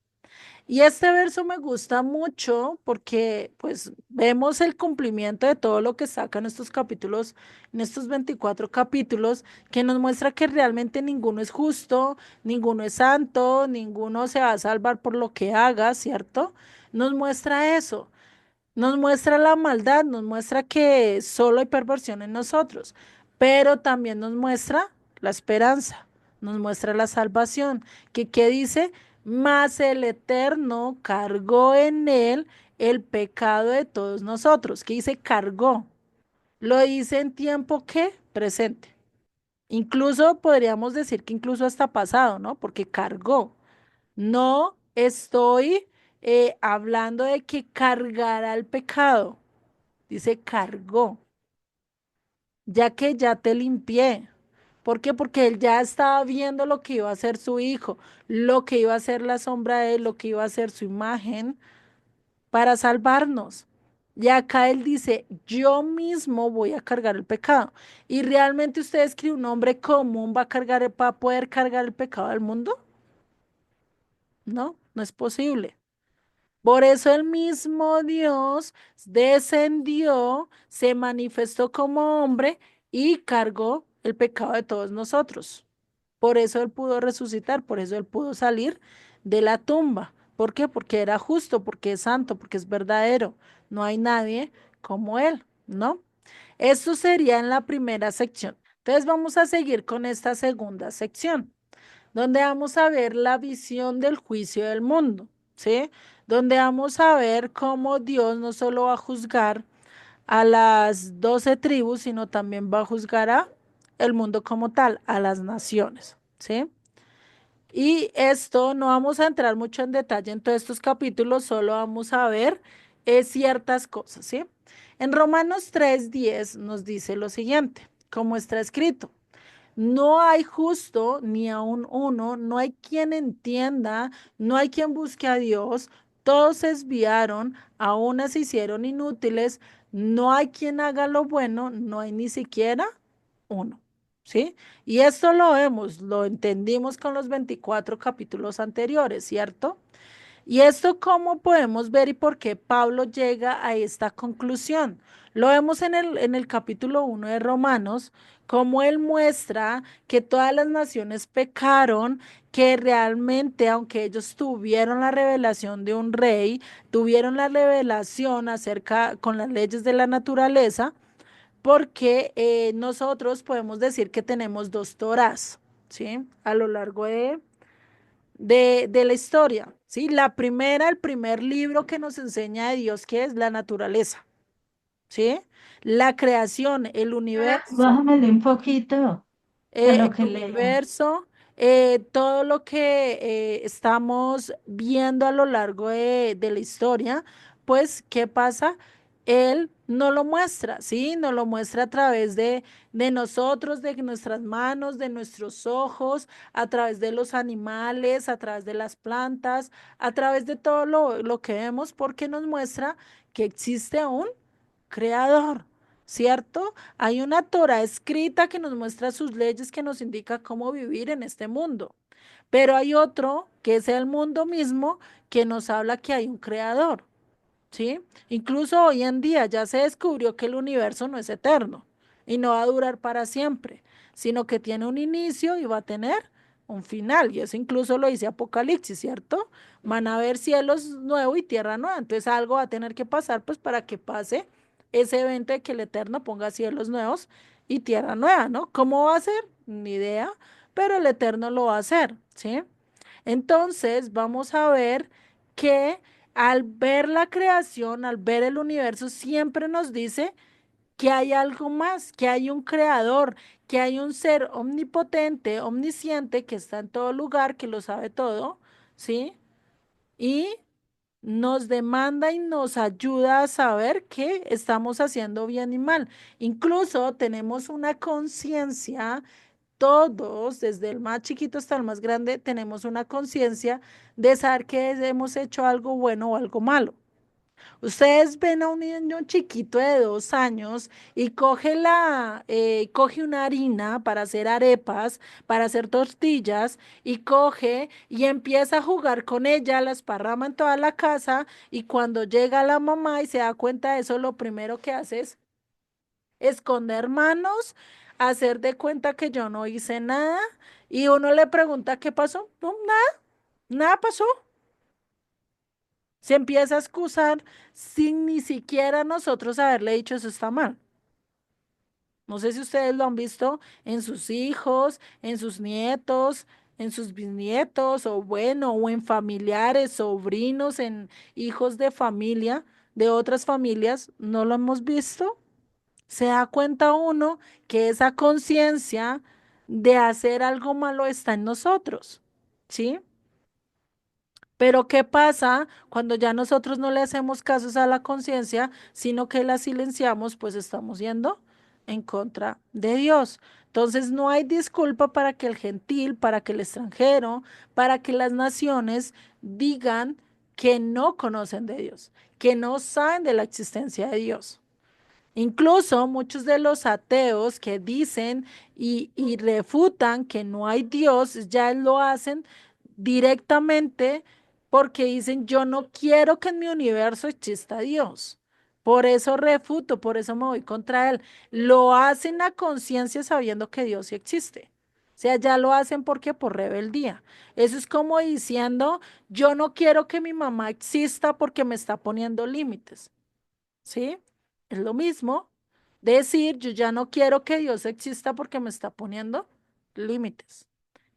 Speaker 1: Y este verso me gusta mucho porque pues vemos el cumplimiento de todo lo que sacan estos capítulos, en estos 24 capítulos, que nos muestra que realmente ninguno es justo, ninguno es santo, ninguno se va a salvar por lo que haga, ¿cierto? Nos muestra eso. Nos muestra la maldad, nos muestra que solo hay perversión en nosotros, pero también nos muestra la esperanza, nos muestra la salvación, que ¿qué dice? Mas el Eterno cargó en él el pecado de todos nosotros. ¿Qué dice cargó? Lo dice en tiempo ¿qué? Presente. Incluso podríamos decir que incluso hasta pasado, ¿no? Porque cargó. No estoy hablando de que cargará el pecado. Dice cargó, ya que ya te limpié. ¿Por qué? Porque él ya estaba viendo lo que iba a ser su hijo, lo que iba a ser la sombra de él, lo que iba a ser su imagen para salvarnos. Y acá él dice, yo mismo voy a cargar el pecado. ¿Y realmente ustedes creen un hombre común va a cargar, va a poder cargar el pecado del mundo? No, no es posible. Por eso el mismo Dios descendió, se manifestó como hombre y cargó el pecado de todos nosotros. Por eso él pudo resucitar, por eso él pudo salir de la tumba. ¿Por qué? Porque era justo, porque es santo, porque es verdadero. No hay nadie como él, ¿no? Esto sería en la primera sección. Entonces vamos a seguir con esta segunda sección donde vamos a ver la visión del juicio del mundo, ¿sí? Donde vamos a ver cómo Dios no solo va a juzgar a las 12 tribus, sino también va a juzgar a el mundo como tal, a las naciones, ¿sí? Y esto no vamos a entrar mucho en detalle en todos estos capítulos, solo vamos a ver ciertas cosas, ¿sí? En Romanos 3:10 nos dice lo siguiente, como está escrito. No hay justo ni aun uno, no hay quien entienda, no hay quien busque a Dios, todos se desviaron, a unas se hicieron inútiles, no hay quien haga lo bueno, no hay ni siquiera uno, ¿sí? Y esto lo vemos, lo entendimos con los 24 capítulos anteriores, ¿cierto? ¿Y esto cómo podemos ver y por qué Pablo llega a esta conclusión? Lo vemos en el capítulo 1 de Romanos, cómo él muestra que todas las naciones pecaron, que realmente, aunque ellos tuvieron la revelación de un rey, tuvieron la revelación acerca con las leyes de la naturaleza, porque nosotros podemos decir que tenemos dos Torás, ¿sí? A lo largo de la historia, ¿sí? La primera, el primer libro que nos enseña de Dios, que es la naturaleza, ¿sí? La creación, el universo,
Speaker 2: Bájamele un poquito de lo
Speaker 1: el
Speaker 2: que leo.
Speaker 1: universo, todo lo que estamos viendo a lo largo de la historia, pues, ¿qué pasa? Él no lo muestra, ¿sí? Nos lo muestra a través de nosotros, de nuestras manos, de nuestros ojos, a través de los animales, a través de las plantas, a través de todo lo que vemos, porque nos muestra que existe un creador, ¿cierto? Hay una Torah escrita que nos muestra sus leyes, que nos indica cómo vivir en este mundo. Pero hay otro, que es el mundo mismo, que nos habla que hay un creador, ¿sí? Incluso hoy en día ya se descubrió que el universo no es eterno y no va a durar para siempre, sino que tiene un inicio y va a tener un final. Y eso incluso lo dice Apocalipsis, ¿cierto? Van a haber cielos nuevos y tierra nueva. Entonces algo va a tener que pasar, pues, para que pase ese evento de que el Eterno ponga cielos nuevos y tierra nueva, ¿no? ¿Cómo va a ser? Ni idea, pero el Eterno lo va a hacer, ¿sí? Entonces vamos a ver que al ver la creación, al ver el universo, siempre nos dice que hay algo más, que hay un creador, que hay un ser omnipotente, omnisciente, que está en todo lugar, que lo sabe todo, ¿sí? Y nos demanda y nos ayuda a saber qué estamos haciendo bien y mal. Incluso tenemos una conciencia, todos, desde el más chiquito hasta el más grande, tenemos una conciencia de saber que hemos hecho algo bueno o algo malo. Ustedes ven a un niño chiquito de 2 años y coge una harina para hacer arepas, para hacer tortillas, y coge y empieza a jugar con ella, la esparrama en toda la casa, y cuando llega la mamá y se da cuenta de eso, lo primero que hace es esconder manos, hacer de cuenta que yo no hice nada, y uno le pregunta qué pasó. No, nada, nada pasó. Se empieza a excusar sin ni siquiera nosotros haberle dicho eso está mal. No sé si ustedes lo han visto en sus hijos, en sus nietos, en sus bisnietos, o bueno, o en familiares, sobrinos, en hijos de familia, de otras familias. ¿No lo hemos visto? Se da cuenta uno que esa conciencia de hacer algo malo está en nosotros, ¿sí? Pero ¿qué pasa cuando ya nosotros no le hacemos casos a la conciencia, sino que la silenciamos? Pues estamos yendo en contra de Dios. Entonces no hay disculpa para que el gentil, para que el extranjero, para que las naciones digan que no conocen de Dios, que no saben de la existencia de Dios. Incluso muchos de los ateos que dicen y refutan que no hay Dios, ya lo hacen directamente porque dicen, yo no quiero que en mi universo exista Dios. Por eso refuto, por eso me voy contra él. Lo hacen a conciencia sabiendo que Dios sí existe. O sea, ya lo hacen porque por rebeldía. Eso es como diciendo, yo no quiero que mi mamá exista porque me está poniendo límites. ¿Sí? Es lo mismo decir, yo ya no quiero que Dios exista porque me está poniendo límites.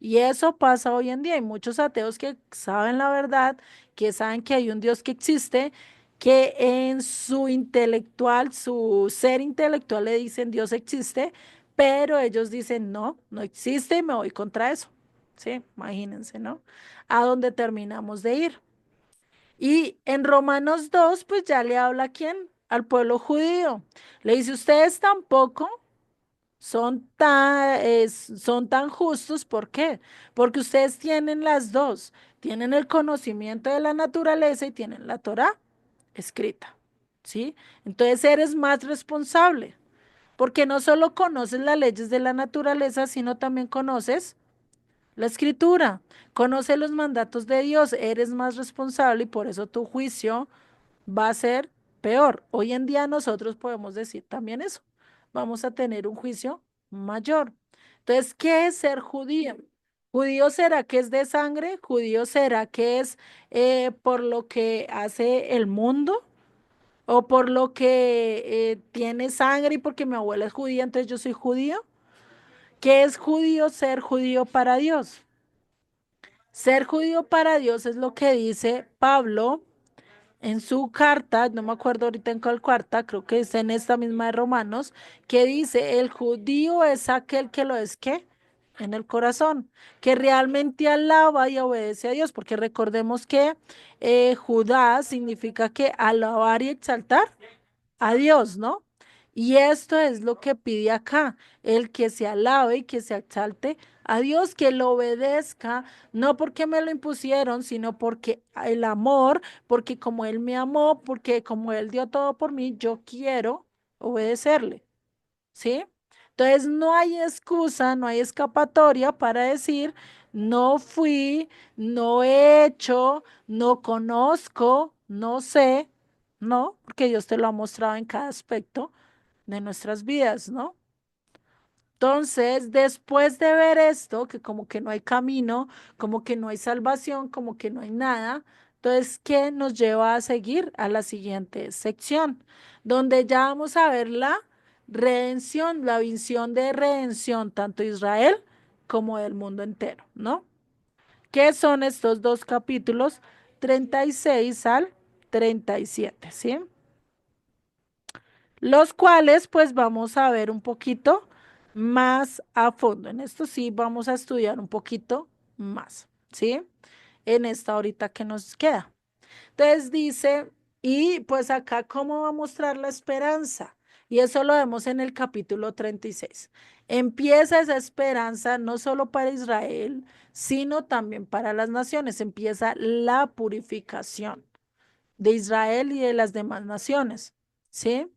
Speaker 1: Y eso pasa hoy en día. Hay muchos ateos que saben la verdad, que saben que hay un Dios que existe, que en su intelectual, su ser intelectual le dicen Dios existe, pero ellos dicen no, no existe y me voy contra eso. Sí, imagínense, ¿no? A dónde terminamos de ir. Y en Romanos 2 pues ya le habla a quién, al pueblo judío. Le dice, ustedes tampoco son tan justos. ¿Por qué? Porque ustedes tienen las dos. Tienen el conocimiento de la naturaleza y tienen la Torá escrita. ¿Sí? Entonces eres más responsable. Porque no solo conoces las leyes de la naturaleza, sino también conoces la escritura, conoce los mandatos de Dios, eres más responsable y por eso tu juicio va a ser peor. Hoy en día nosotros podemos decir también eso. Vamos a tener un juicio mayor. Entonces, ¿qué es ser judío? ¿Judío será que es de sangre? ¿Judío será que es por lo que hace el mundo? ¿O por lo que tiene sangre y porque mi abuela es judía, entonces yo soy judío? ¿Qué es judío? Ser judío para Dios. Ser judío para Dios es lo que dice Pablo en su carta, no me acuerdo ahorita en cuál carta, creo que es en esta misma de Romanos, que dice, el judío es aquel que lo es que en el corazón, que realmente alaba y obedece a Dios, porque recordemos que Judá significa que alabar y exaltar a Dios, ¿no? Y esto es lo que pide acá, el que se alabe y que se exalte a Dios, que lo obedezca, no porque me lo impusieron, sino porque el amor, porque como Él me amó, porque como Él dio todo por mí, yo quiero obedecerle. ¿Sí? Entonces no hay excusa, no hay escapatoria para decir, no fui, no he hecho, no conozco, no sé, no, porque Dios te lo ha mostrado en cada aspecto de nuestras vidas, ¿no? Entonces, después de ver esto, que como que no hay camino, como que no hay salvación, como que no hay nada, entonces, ¿qué nos lleva a seguir a la siguiente sección? Donde ya vamos a ver la redención, la visión de redención, tanto de Israel como del mundo entero, ¿no? ¿Qué son estos dos capítulos? 36 al 37, ¿sí? Los cuales pues vamos a ver un poquito más a fondo. En esto sí vamos a estudiar un poquito más, ¿sí? En esta horita que nos queda. Entonces dice, y pues acá, ¿cómo va a mostrar la esperanza? Y eso lo vemos en el capítulo 36. Empieza esa esperanza no solo para Israel, sino también para las naciones. Empieza la purificación de Israel y de las demás naciones, ¿sí?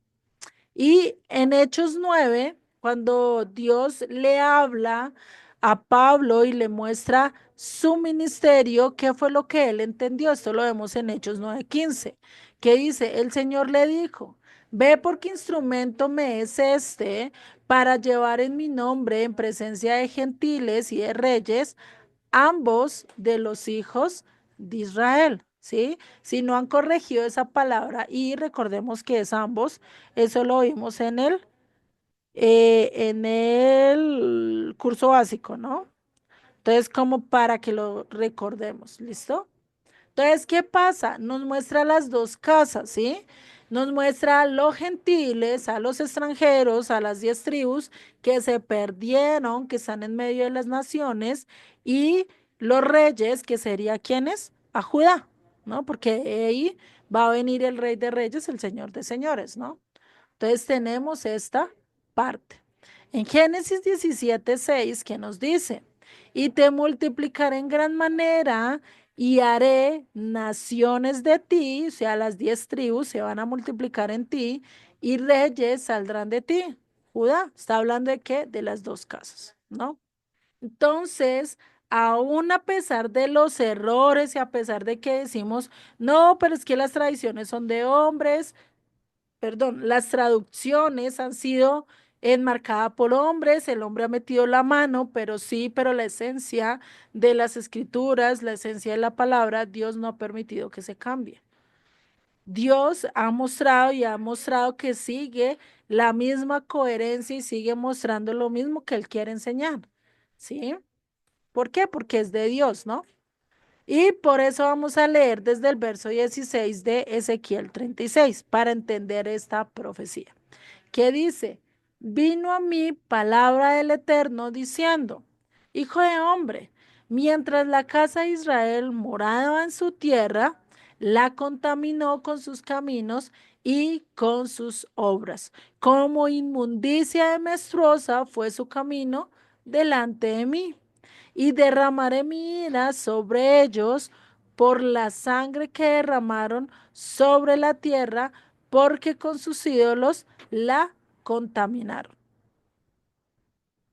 Speaker 1: Y en Hechos 9, cuando Dios le habla a Pablo y le muestra su ministerio, ¿qué fue lo que él entendió? Esto lo vemos en Hechos 9:15, que dice, el Señor le dijo, ve porque instrumento me es este para llevar en mi nombre en presencia de gentiles y de reyes, ambos de los hijos de Israel, ¿sí? Si no han corregido esa palabra y recordemos que es ambos, eso lo vimos en el curso básico, ¿no? Entonces, como para que lo recordemos, ¿listo? Entonces, ¿qué pasa? Nos muestra las dos casas, ¿sí? Nos muestra a los gentiles, a los extranjeros, a las 10 tribus que se perdieron, que están en medio de las naciones, y los reyes, que sería quienes, a Judá, ¿no? Porque ahí va a venir el rey de reyes, el señor de señores, ¿no? Entonces tenemos esta parte. En Génesis 17:6, que nos dice, y te multiplicaré en gran manera y haré naciones de ti, o sea, las 10 tribus se van a multiplicar en ti y reyes saldrán de ti. Judá, está hablando de qué? De las dos casas, ¿no? Entonces, aún a pesar de los errores y a pesar de que decimos, no, pero es que las tradiciones son de hombres, perdón, las traducciones han sido enmarcadas por hombres, el hombre ha metido la mano, pero sí, pero la esencia de las escrituras, la esencia de la palabra, Dios no ha permitido que se cambie. Dios ha mostrado y ha mostrado que sigue la misma coherencia y sigue mostrando lo mismo que Él quiere enseñar. ¿Sí? ¿Por qué? Porque es de Dios, ¿no? Y por eso vamos a leer desde el verso 16 de Ezequiel 36 para entender esta profecía. ¿Qué dice? Vino a mí palabra del Eterno diciendo, Hijo de hombre, mientras la casa de Israel moraba en su tierra, la contaminó con sus caminos y con sus obras. Como inmundicia de menstruosa fue su camino delante de mí y derramaré mi ira sobre ellos por la sangre que derramaron sobre la tierra, porque con sus ídolos la contaminaron.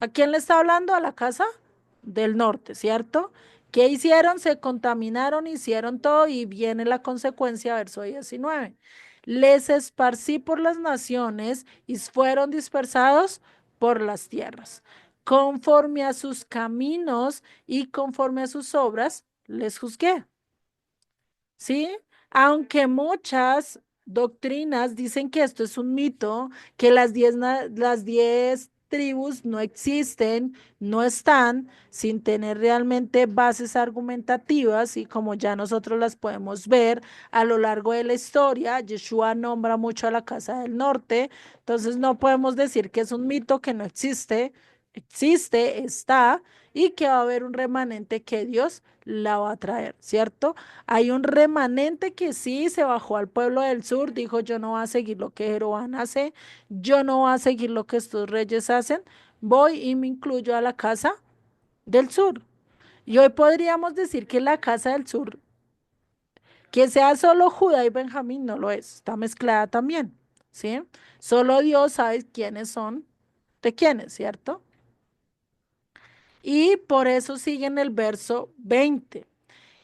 Speaker 1: ¿A quién le está hablando? A la casa del norte, ¿cierto? ¿Qué hicieron? Se contaminaron, hicieron todo y viene la consecuencia, verso 19. Les esparcí por las naciones y fueron dispersados por las tierras. Conforme a sus caminos y conforme a sus obras, les juzgué. ¿Sí? Aunque muchas doctrinas dicen que esto es un mito, que las 10 tribus no existen, no están, sin tener realmente bases argumentativas y como ya nosotros las podemos ver a lo largo de la historia, Yeshua nombra mucho a la casa del norte, entonces no podemos decir que es un mito que no existe, existe, está y que va a haber un remanente que Dios la va a traer, ¿cierto? Hay un remanente que sí se bajó al pueblo del sur, dijo, yo no voy a seguir lo que Jeroboam hace, yo no voy a seguir lo que estos reyes hacen, voy y me incluyo a la casa del sur. Y hoy podríamos decir que la casa del sur, que sea solo Judá y Benjamín, no lo es, está mezclada también, ¿sí? Solo Dios sabe quiénes son de quiénes, ¿cierto? Y por eso sigue en el verso 20.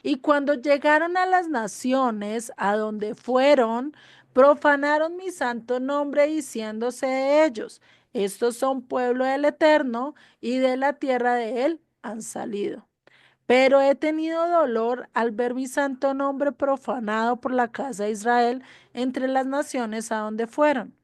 Speaker 1: Y cuando llegaron a las naciones a donde fueron, profanaron mi santo nombre diciéndose de ellos, estos son pueblo del Eterno y de la tierra de él han salido. Pero he tenido dolor al ver mi santo nombre profanado por la casa de Israel entre las naciones a donde fueron.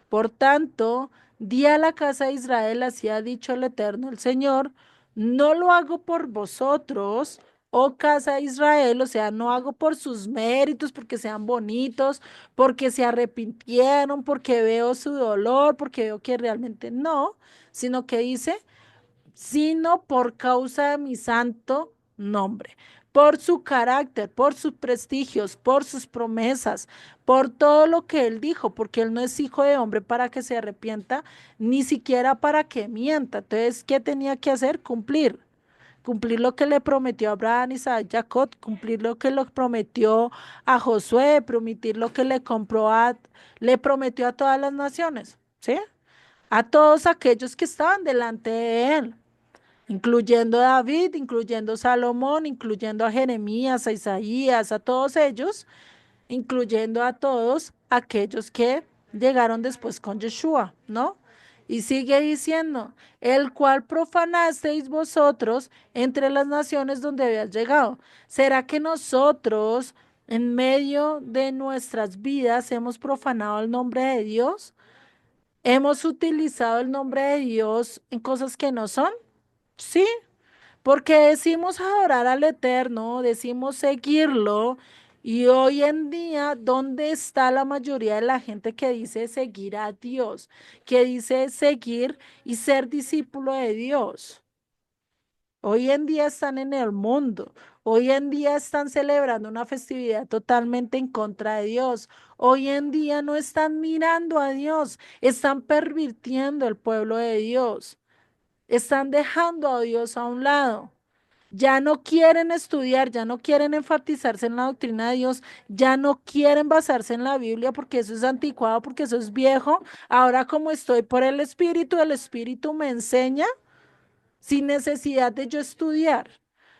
Speaker 1: Por tanto, di a la casa de Israel, así ha dicho el Eterno el Señor, no lo hago por vosotros, oh casa de Israel, o sea, no hago por sus méritos, porque sean bonitos, porque se arrepintieron, porque veo su dolor, porque veo que realmente no, sino que dice, sino por causa de mi santo nombre, por su carácter, por sus prestigios, por sus promesas, por todo lo que él dijo, porque él no es hijo de hombre para que se arrepienta, ni siquiera para que mienta. Entonces, ¿qué tenía que hacer? Cumplir lo que le prometió a Abraham, Isaac, Jacob, cumplir lo que le prometió a Josué, prometer lo que le prometió a todas las naciones, ¿sí? A todos aquellos que estaban delante de él, incluyendo a David, incluyendo a Salomón, incluyendo a Jeremías, a Isaías, a todos ellos, incluyendo a todos aquellos que llegaron después con Yeshua, ¿no? Y sigue diciendo, el cual profanasteis vosotros entre las naciones donde habías llegado. ¿Será que nosotros en medio de nuestras vidas hemos profanado el nombre de Dios? ¿Hemos utilizado el nombre de Dios en cosas que no son? Sí, porque decimos adorar al Eterno, decimos seguirlo, y hoy en día, ¿dónde está la mayoría de la gente que dice seguir a Dios, que dice seguir y ser discípulo de Dios? Hoy en día están en el mundo, hoy en día están celebrando una festividad totalmente en contra de Dios, hoy en día no están mirando a Dios, están pervirtiendo el pueblo de Dios, están dejando a Dios a un lado. Ya no quieren estudiar, ya no quieren enfatizarse en la doctrina de Dios, ya no quieren basarse en la Biblia porque eso es anticuado, porque eso es viejo. Ahora como estoy por el Espíritu me enseña sin necesidad de yo estudiar.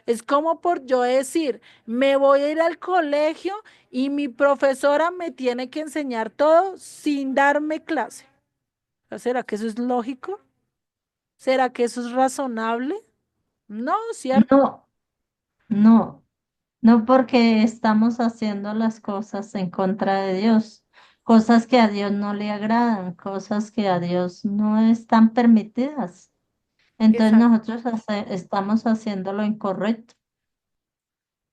Speaker 1: Es como por yo decir, me voy a ir al colegio y mi profesora me tiene que enseñar todo sin darme clase. ¿Será que eso es lógico? ¿Será que eso es razonable? No, ¿cierto?
Speaker 2: No, no, no porque estamos haciendo las cosas en contra de Dios, cosas que a Dios no le agradan, cosas que a Dios no están permitidas. Entonces nosotros estamos haciendo lo incorrecto.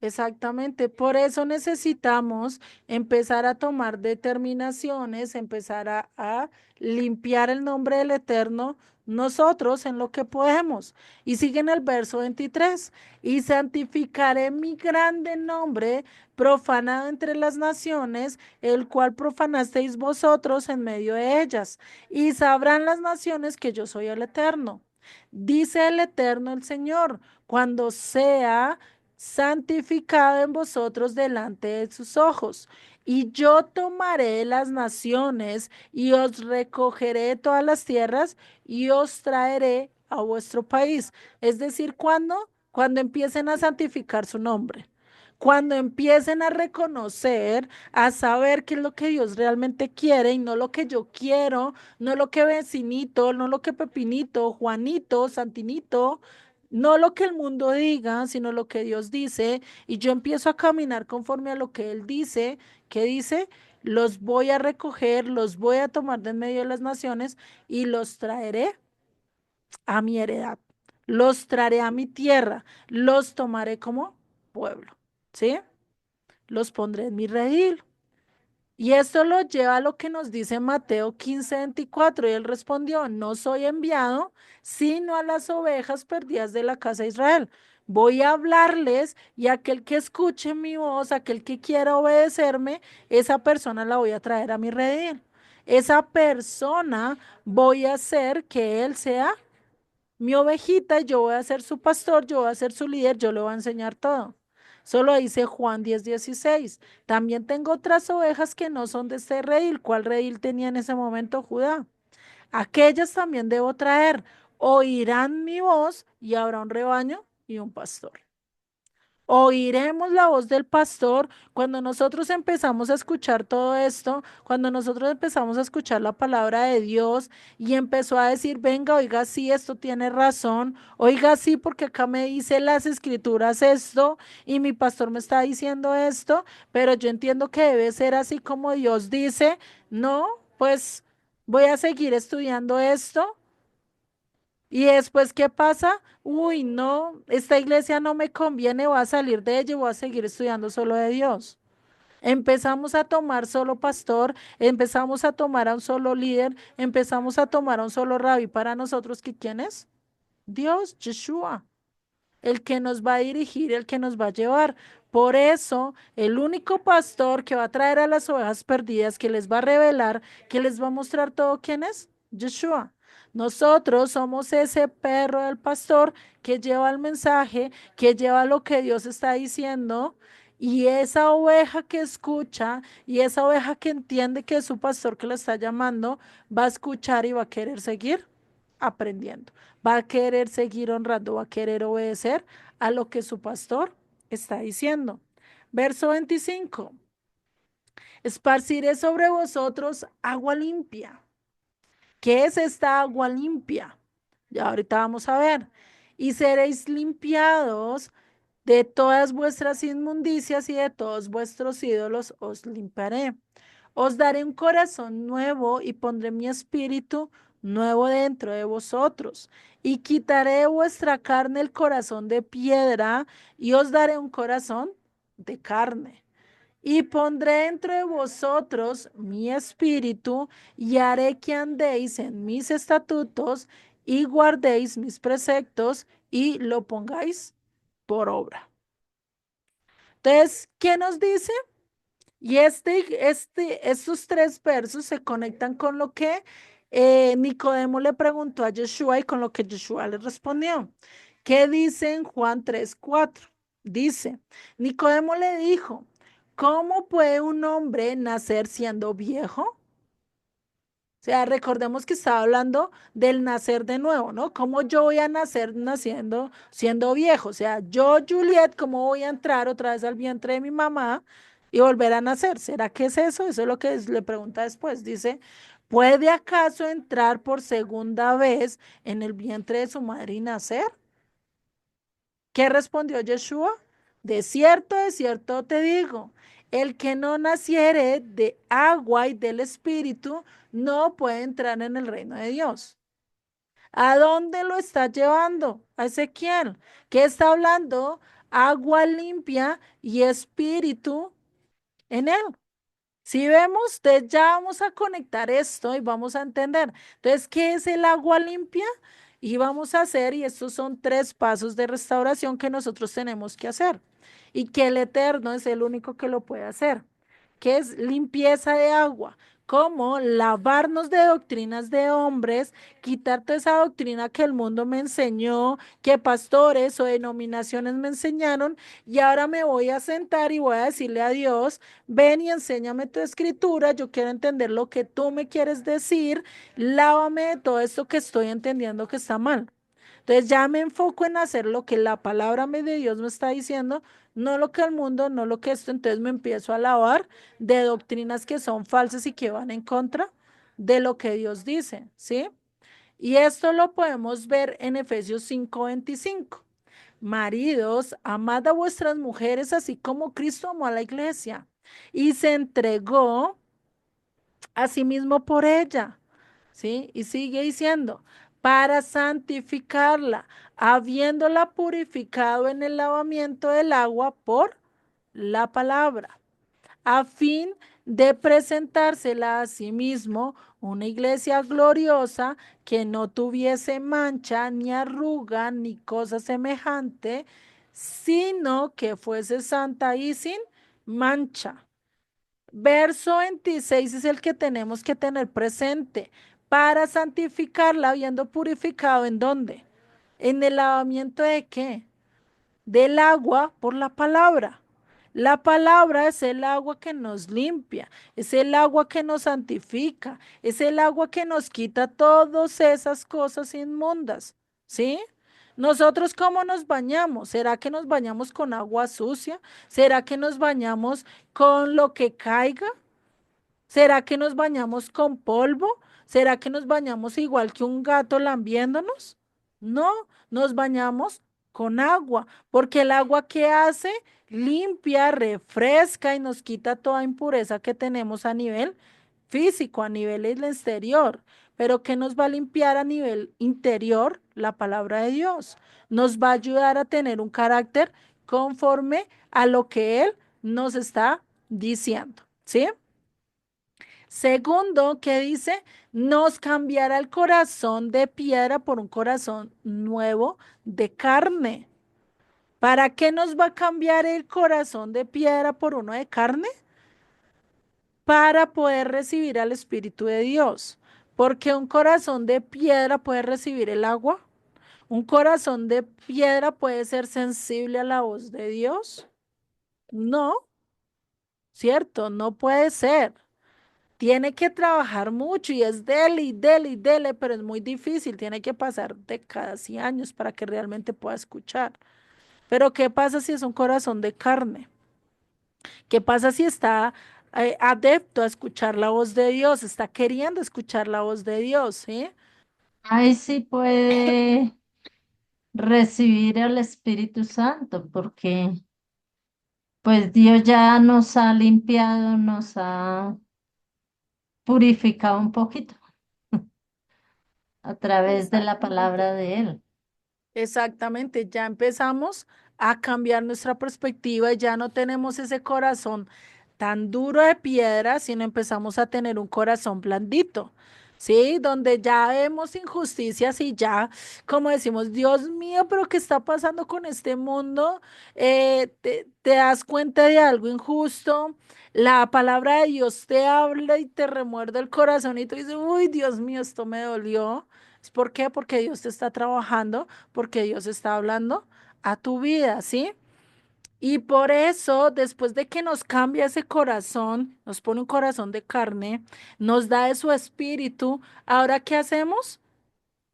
Speaker 1: Exactamente, por eso necesitamos empezar a tomar determinaciones, empezar a limpiar el nombre del Eterno nosotros en lo que podemos. Y sigue en el verso 23, y santificaré mi grande nombre profanado entre las naciones, el cual profanasteis vosotros en medio de ellas, y sabrán las naciones que yo soy el Eterno. Dice el Eterno el Señor, cuando sea santificado en vosotros delante de sus ojos. Y yo tomaré las naciones y os recogeré de todas las tierras y os traeré a vuestro país. Es decir, cuando empiecen a santificar su nombre. Cuando empiecen a reconocer, a saber qué es lo que Dios realmente quiere y no lo que yo quiero, no lo que vecinito, no lo que Pepinito, Juanito, Santinito, no lo que el mundo diga, sino lo que Dios dice, y yo empiezo a caminar conforme a lo que Él dice, que dice, los voy a recoger, los voy a tomar de en medio de las naciones y los traeré a mi heredad, los traeré a mi tierra, los tomaré como pueblo, ¿sí? Los pondré en mi redil. Y esto lo lleva a lo que nos dice Mateo 15:24. Y él respondió, no soy enviado, sino a las ovejas perdidas de la casa de Israel. Voy a hablarles y aquel que escuche mi voz, aquel que quiera obedecerme, esa persona la voy a traer a mi redil. Esa persona voy a hacer que él sea mi ovejita, yo voy a ser su pastor, yo voy a ser su líder, yo le voy a enseñar todo. Solo dice Juan 10:16. También tengo otras ovejas que no son de este redil. ¿Cuál redil tenía en ese momento Judá? Aquellas también debo traer. Oirán mi voz y habrá un rebaño y un pastor. Oiremos la voz del pastor cuando nosotros empezamos a escuchar todo esto, cuando nosotros empezamos a escuchar la palabra de Dios y empezó a decir, venga, oiga, sí, esto tiene razón, oiga, sí, porque acá me dice las escrituras esto y mi pastor me está diciendo esto, pero yo entiendo que debe ser así como Dios dice, no, pues voy a seguir estudiando esto Y después, ¿qué pasa? Uy, no, esta iglesia no me conviene, voy a salir de ella y voy a seguir estudiando solo de Dios. Empezamos a tomar solo pastor, empezamos a tomar a un solo líder, empezamos a tomar a un solo rabí para nosotros, ¿que quién es? Dios, Yeshua, el que nos va a dirigir, el que nos va a llevar. Por eso, el único pastor que va a traer a las ovejas perdidas, que les va a revelar, que les va a mostrar todo, ¿quién es? Yeshua. Nosotros somos ese perro del pastor que lleva el mensaje, que lleva lo que Dios está diciendo. Y esa oveja que escucha y esa oveja que entiende que es su pastor que la está llamando, va a escuchar y va a querer seguir aprendiendo. Va a querer seguir honrando, va a querer obedecer a lo que su pastor está diciendo. Verso 25. Esparciré sobre vosotros agua limpia. ¿Qué es esta agua limpia? Ya ahorita vamos a ver. Y seréis limpiados de todas vuestras inmundicias y de todos vuestros ídolos os limpiaré. Os daré un corazón nuevo y pondré mi espíritu nuevo dentro de vosotros. Y quitaré de vuestra carne el corazón de piedra y os daré un corazón de carne. Y pondré dentro de vosotros mi espíritu y haré que andéis en mis estatutos y guardéis mis preceptos y lo pongáis por obra. Entonces, ¿qué nos dice? Y estos tres versos se conectan con lo que Nicodemo le preguntó a Yeshua y con lo que Yeshua le respondió. ¿Qué dice en Juan 3:4? Dice, Nicodemo le dijo, ¿cómo puede un hombre nacer siendo viejo? O sea, recordemos que estaba hablando del nacer de nuevo, ¿no? ¿Cómo yo voy a nacer naciendo, siendo viejo? O sea, yo, Juliet, ¿cómo voy a entrar otra vez al vientre de mi mamá y volver a nacer? ¿Será que es eso? Eso es lo que le pregunta después. Dice, ¿puede acaso entrar por segunda vez en el vientre de su madre y nacer? ¿Qué respondió Yeshua? De cierto te digo, el que no naciere de agua y del espíritu no puede entrar en el reino de Dios. ¿A dónde lo está llevando? A Ezequiel, que está hablando agua limpia y espíritu en él. Si vemos, entonces ya vamos a conectar esto y vamos a entender. Entonces, ¿qué es el agua limpia? Y vamos a hacer, y estos son tres pasos de restauración que nosotros tenemos que hacer y que el Eterno es el único que lo puede hacer, que es limpieza de agua, como lavarnos de doctrinas de hombres, quitar toda esa doctrina que el mundo me enseñó, que pastores o denominaciones me enseñaron, y ahora me voy a sentar y voy a decirle a Dios, ven y enséñame tu escritura, yo quiero entender lo que tú me quieres decir, lávame de todo esto que estoy entendiendo que está mal. Entonces ya me enfoco en hacer lo que la palabra de Dios me está diciendo, no lo que el mundo, no lo que esto, entonces me empiezo a lavar de doctrinas que son falsas y que van en contra de lo que Dios dice, ¿sí? Y esto lo podemos ver en Efesios 5:25. Maridos, amad a vuestras mujeres así como Cristo amó a la iglesia y se entregó a sí mismo por ella, ¿sí? Y sigue diciendo, para santificarla, habiéndola purificado en el lavamiento del agua por la palabra, a fin de presentársela a sí mismo una iglesia gloriosa que no tuviese mancha, ni arruga, ni cosa semejante, sino que fuese santa y sin mancha. Verso 26 es el que tenemos que tener presente para santificarla, habiendo purificado ¿en dónde? ¿En el lavamiento de qué? Del agua por la palabra. La palabra es el agua que nos limpia, es el agua que nos santifica, es el agua que nos quita todas esas cosas inmundas, ¿sí? Nosotros, ¿cómo nos bañamos? ¿Será que nos bañamos con agua sucia? ¿Será que nos bañamos con lo que caiga? ¿Será que nos bañamos con polvo? ¿Será que nos bañamos igual que un gato lambiéndonos? No, nos bañamos con agua, porque el agua que hace limpia, refresca y nos quita toda impureza que tenemos a nivel físico, a nivel exterior. Pero ¿qué nos va a limpiar a nivel interior? la palabra de Dios. Nos va a ayudar a tener un carácter conforme a lo que Él nos está diciendo, ¿sí? Segundo, que dice, nos cambiará el corazón de piedra por un corazón nuevo de carne. ¿Para qué nos va a cambiar el corazón de piedra por uno de carne? Para poder recibir al Espíritu de Dios. Porque un corazón de piedra puede recibir el agua. Un corazón de piedra puede ser sensible a la voz de Dios. No, cierto, no puede ser. Tiene que trabajar mucho y es dele y dele y dele, pero es muy difícil. Tiene que pasar décadas y años para que realmente pueda escuchar. Pero ¿qué pasa si es un corazón de carne? ¿Qué pasa si está adepto a escuchar la voz de Dios? Está queriendo escuchar la voz de Dios, ¿sí?
Speaker 2: Ahí sí puede recibir al Espíritu Santo, porque pues Dios ya nos ha limpiado, nos ha purificado un poquito a través de la
Speaker 1: Exactamente.
Speaker 2: palabra de Él.
Speaker 1: Exactamente, ya empezamos a cambiar nuestra perspectiva y ya no tenemos ese corazón tan duro de piedra, sino empezamos a tener un corazón blandito, ¿sí? Donde ya vemos injusticias y ya, como decimos, Dios mío, pero ¿qué está pasando con este mundo? Te das cuenta de algo injusto, la palabra de Dios te habla y te remuerde el corazón y tú dices, uy, Dios mío, esto me dolió. ¿Por qué? Porque Dios te está trabajando, porque Dios está hablando a tu vida, ¿sí? Y por eso, después de que nos cambia ese corazón, nos pone un corazón de carne, nos da de su espíritu, ¿ahora qué hacemos?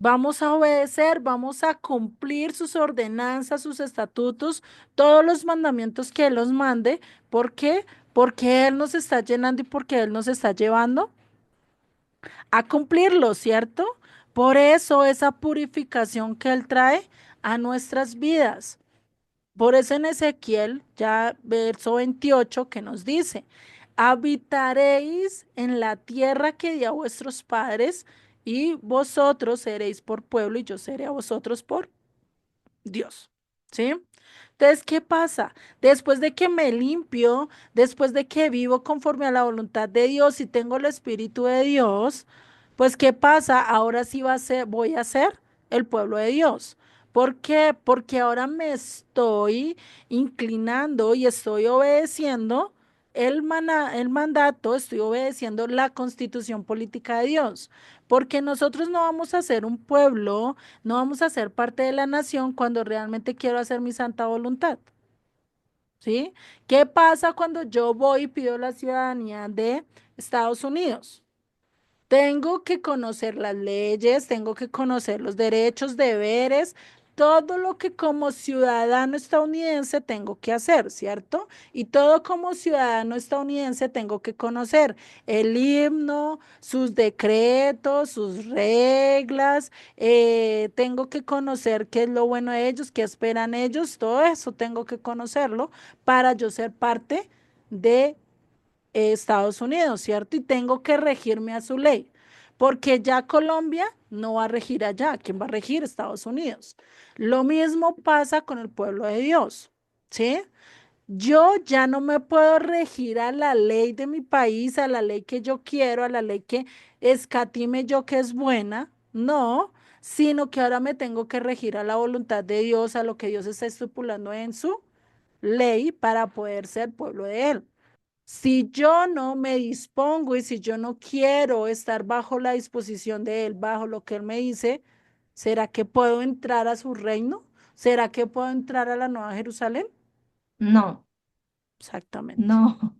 Speaker 1: Vamos a obedecer, vamos a cumplir sus ordenanzas, sus estatutos, todos los mandamientos que Él nos mande. ¿Por qué? Porque Él nos está llenando y porque Él nos está llevando a cumplirlo, ¿cierto? Por eso esa purificación que Él trae a nuestras vidas. Por eso en Ezequiel, ya verso 28, que nos dice, habitaréis en la tierra que di a vuestros padres y vosotros seréis por pueblo y yo seré a vosotros por Dios. ¿Sí? Entonces, ¿qué pasa? Después de que me limpio, después de que vivo conforme a la voluntad de Dios y tengo el Espíritu de Dios, pues ¿qué pasa? Ahora sí voy a ser el pueblo de Dios. ¿Por qué? Porque ahora me estoy inclinando y estoy obedeciendo el mandato, estoy obedeciendo la constitución política de Dios. Porque nosotros no vamos a ser un pueblo, no vamos a ser parte de la nación cuando realmente quiero hacer mi santa voluntad, ¿sí? ¿Qué pasa cuando yo voy y pido la ciudadanía de Estados Unidos? Tengo que conocer las leyes, tengo que conocer los derechos, deberes, todo lo que como ciudadano estadounidense tengo que hacer, ¿cierto? Y todo como ciudadano estadounidense tengo que conocer el himno, sus decretos, sus reglas, tengo que conocer qué es lo bueno de ellos, qué esperan ellos, todo eso tengo que conocerlo para yo ser parte de Estados Unidos, ¿cierto? Y tengo que regirme a su ley, porque ya Colombia no va a regir allá, ¿quién va a regir? Estados Unidos. Lo mismo pasa con el pueblo de Dios, ¿sí? Yo ya no me puedo regir a la ley de mi país, a la ley que yo quiero, a la ley que escatime yo que es buena, no, sino que ahora me tengo que regir a la voluntad de Dios, a lo que Dios está estipulando en su ley para poder ser pueblo de Él. Si yo no me dispongo y si yo no quiero estar bajo la disposición de Él, bajo lo que Él me dice, ¿será que puedo entrar a su reino? ¿Será que puedo entrar a la Nueva Jerusalén?
Speaker 2: No,
Speaker 1: Exactamente,
Speaker 2: no,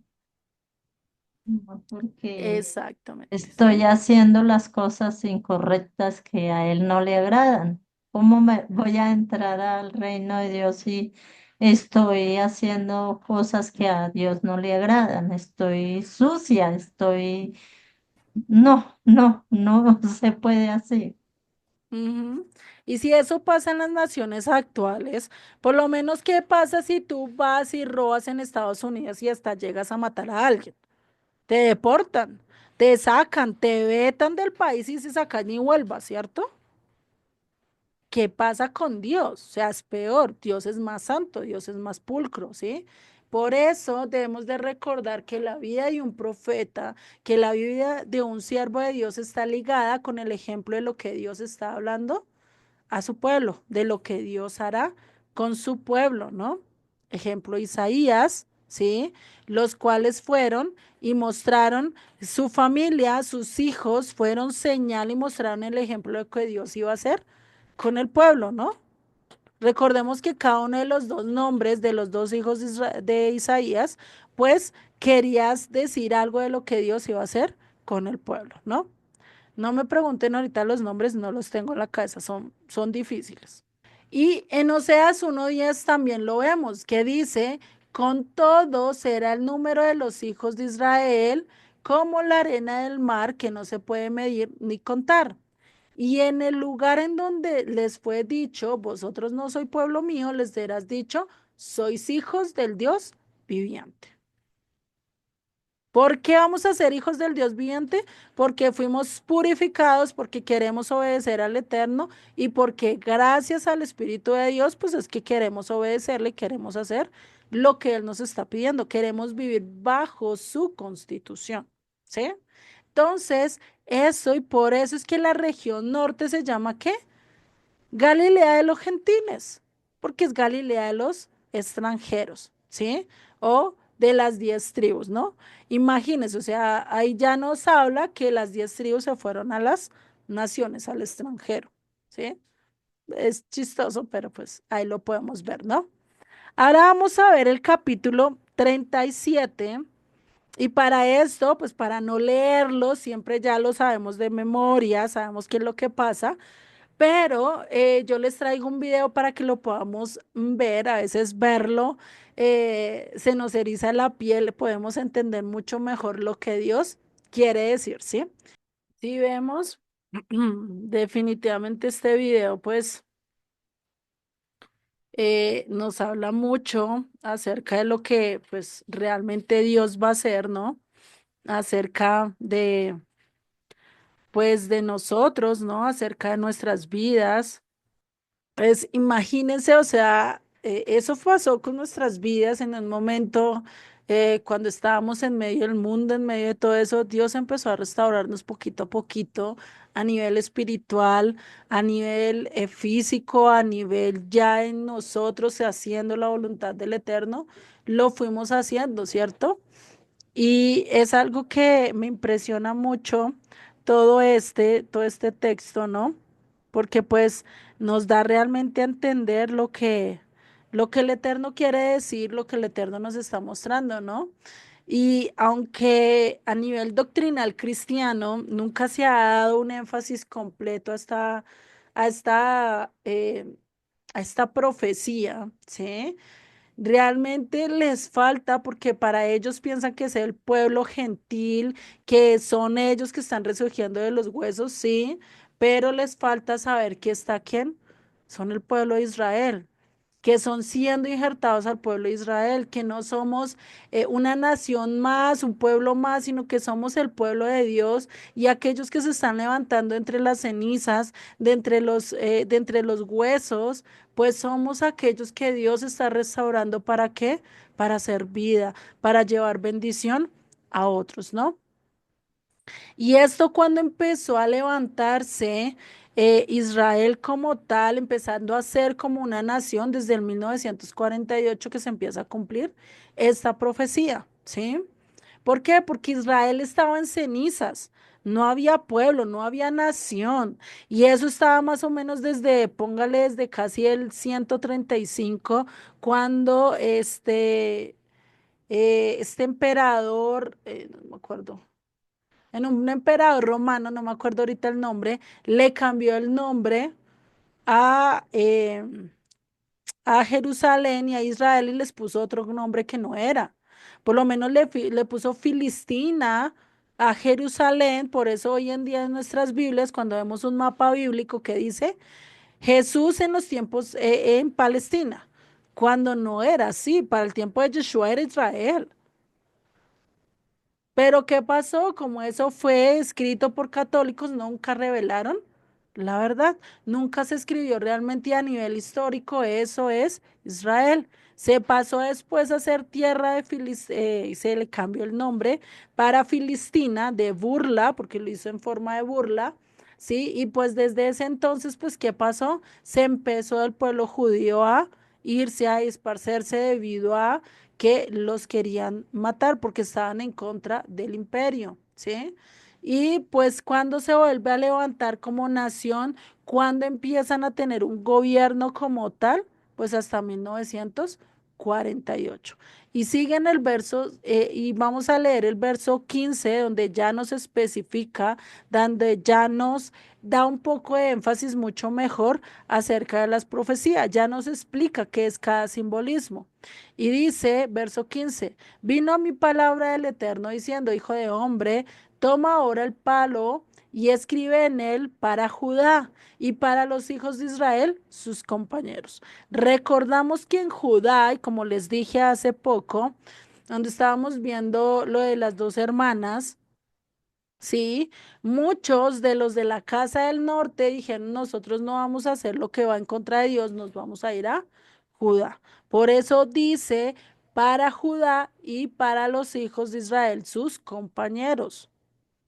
Speaker 2: no, porque
Speaker 1: exactamente,
Speaker 2: estoy
Speaker 1: ¿sí?
Speaker 2: haciendo las cosas incorrectas que a Él no le agradan. ¿Cómo me voy a entrar al reino de Dios si estoy haciendo cosas que a Dios no le agradan? Estoy sucia, estoy... No, no, no se puede así.
Speaker 1: Ujú. Y si eso pasa en las naciones actuales, por lo menos, ¿qué pasa si tú vas y robas en Estados Unidos y hasta llegas a matar a alguien? Te deportan, te sacan, te vetan del país y se sacan y vuelvas, ¿cierto? ¿Qué pasa con Dios? O sea, es peor, Dios es más santo, Dios es más pulcro, ¿sí? Por eso debemos de recordar que la vida de un profeta, que la vida de un siervo de Dios está ligada con el ejemplo de lo que Dios está hablando a su pueblo, de lo que Dios hará con su pueblo, ¿no? Ejemplo, Isaías, ¿sí? Los cuales fueron y mostraron su familia, sus hijos, fueron señal y mostraron el ejemplo de lo que Dios iba a hacer con el pueblo, ¿no? Recordemos que cada uno de los dos nombres de los dos hijos de Isaías, pues querías decir algo de lo que Dios iba a hacer con el pueblo, ¿no? No me pregunten ahorita los nombres, no los tengo en la cabeza, son difíciles. Y en Oseas 1:10 también lo vemos, que dice, con todo será el número de los hijos de Israel como la arena del mar que no se puede medir ni contar. Y en el lugar en donde les fue dicho, vosotros no sois pueblo mío, les serás dicho, sois hijos del Dios viviente. ¿Por qué vamos a ser hijos del Dios viviente? Porque fuimos purificados, porque queremos obedecer al Eterno y porque gracias al Espíritu de Dios, pues es que queremos obedecerle y queremos hacer lo que Él nos está pidiendo. Queremos vivir bajo su constitución, ¿sí? Entonces, eso y por eso es que la región norte se llama ¿qué? Galilea de los gentiles, porque es Galilea de los extranjeros, ¿sí? O de las 10 tribus, ¿no? Imagínense, o sea, ahí ya nos habla que las 10 tribus se fueron a las naciones, al extranjero, ¿sí? Es chistoso, pero pues ahí lo podemos ver, ¿no? Ahora vamos a ver el capítulo 37. Y para esto, pues para no leerlo, siempre ya lo sabemos de memoria, sabemos qué es lo que pasa, pero yo les traigo un video para que lo podamos ver, a veces verlo, se nos eriza la piel, podemos entender mucho mejor lo que Dios quiere decir, ¿sí? Si vemos, definitivamente este video, pues nos habla mucho acerca de lo que pues realmente Dios va a hacer, ¿no? Acerca de, pues de nosotros, ¿no? Acerca de nuestras vidas. Pues imagínense, o sea, eso pasó con nuestras vidas en un momento cuando estábamos en medio del mundo, en medio de todo eso, Dios empezó a restaurarnos poquito a poquito a nivel espiritual, a nivel físico, a nivel ya en nosotros, haciendo la voluntad del Eterno, lo fuimos haciendo, ¿cierto? Y es algo que me impresiona mucho todo este texto, ¿no? Porque pues nos da realmente a entender lo que el Eterno quiere decir, lo que el Eterno nos está mostrando, ¿no? Y aunque a nivel doctrinal cristiano nunca se ha dado un énfasis completo a esta, eh, a esta profecía, ¿sí? Realmente les falta porque para ellos piensan que es el pueblo gentil, que son ellos que están resurgiendo de los huesos, sí, pero les falta saber que está quién, son el pueblo de Israel, que son siendo injertados al pueblo de Israel, que no somos una nación más, un pueblo más, sino que somos el pueblo de Dios y aquellos que se están levantando entre las cenizas, de entre los huesos, pues somos aquellos que Dios está restaurando ¿para qué? Para hacer vida, para llevar bendición a otros, ¿no? Y esto cuando empezó a levantarse Israel como tal, empezando a ser como una nación desde el 1948 que se empieza a cumplir esta profecía, ¿sí? ¿Por qué? Porque Israel estaba en cenizas, no había pueblo, no había nación, y eso estaba más o menos desde, póngale, desde casi el 135, cuando este emperador, no me acuerdo, en un emperador romano, no me acuerdo ahorita el nombre, le cambió el nombre a, eh, a Jerusalén y a Israel y les puso otro nombre que no era. Por lo menos le puso Filistina a Jerusalén, por eso hoy en día en nuestras Biblias, cuando vemos un mapa bíblico que dice Jesús en los tiempos en Palestina, cuando no era así, para el tiempo de Yeshua era Israel. Pero ¿qué pasó? Como eso fue escrito por católicos, nunca revelaron la verdad. Nunca se escribió realmente a nivel histórico, eso es Israel. Se pasó después a ser tierra de se le cambió el nombre para Filistina, de burla, porque lo hizo en forma de burla, ¿sí? Y pues desde ese entonces, pues, ¿qué pasó? Se empezó el pueblo judío a irse, a esparcerse debido a que los querían matar porque estaban en contra del imperio, ¿sí? Y pues cuando se vuelve a levantar como nación, cuando empiezan a tener un gobierno como tal, pues hasta 1948. Y sigue en el verso, y vamos a leer el verso 15, donde ya nos especifica, donde ya nos da un poco de énfasis mucho mejor acerca de las profecías, ya nos explica qué es cada simbolismo. Y dice, verso 15, vino a mi palabra del Eterno diciendo, hijo de hombre, toma ahora el palo y escribe en él para Judá y para los hijos de Israel, sus compañeros. Recordamos que en Judá, y como les dije hace poco, donde estábamos viendo lo de las dos hermanas, sí, muchos de los de la casa del norte dijeron, nosotros no vamos a hacer lo que va en contra de Dios, nos vamos a ir a Judá. Por eso dice, para Judá y para los hijos de Israel, sus compañeros.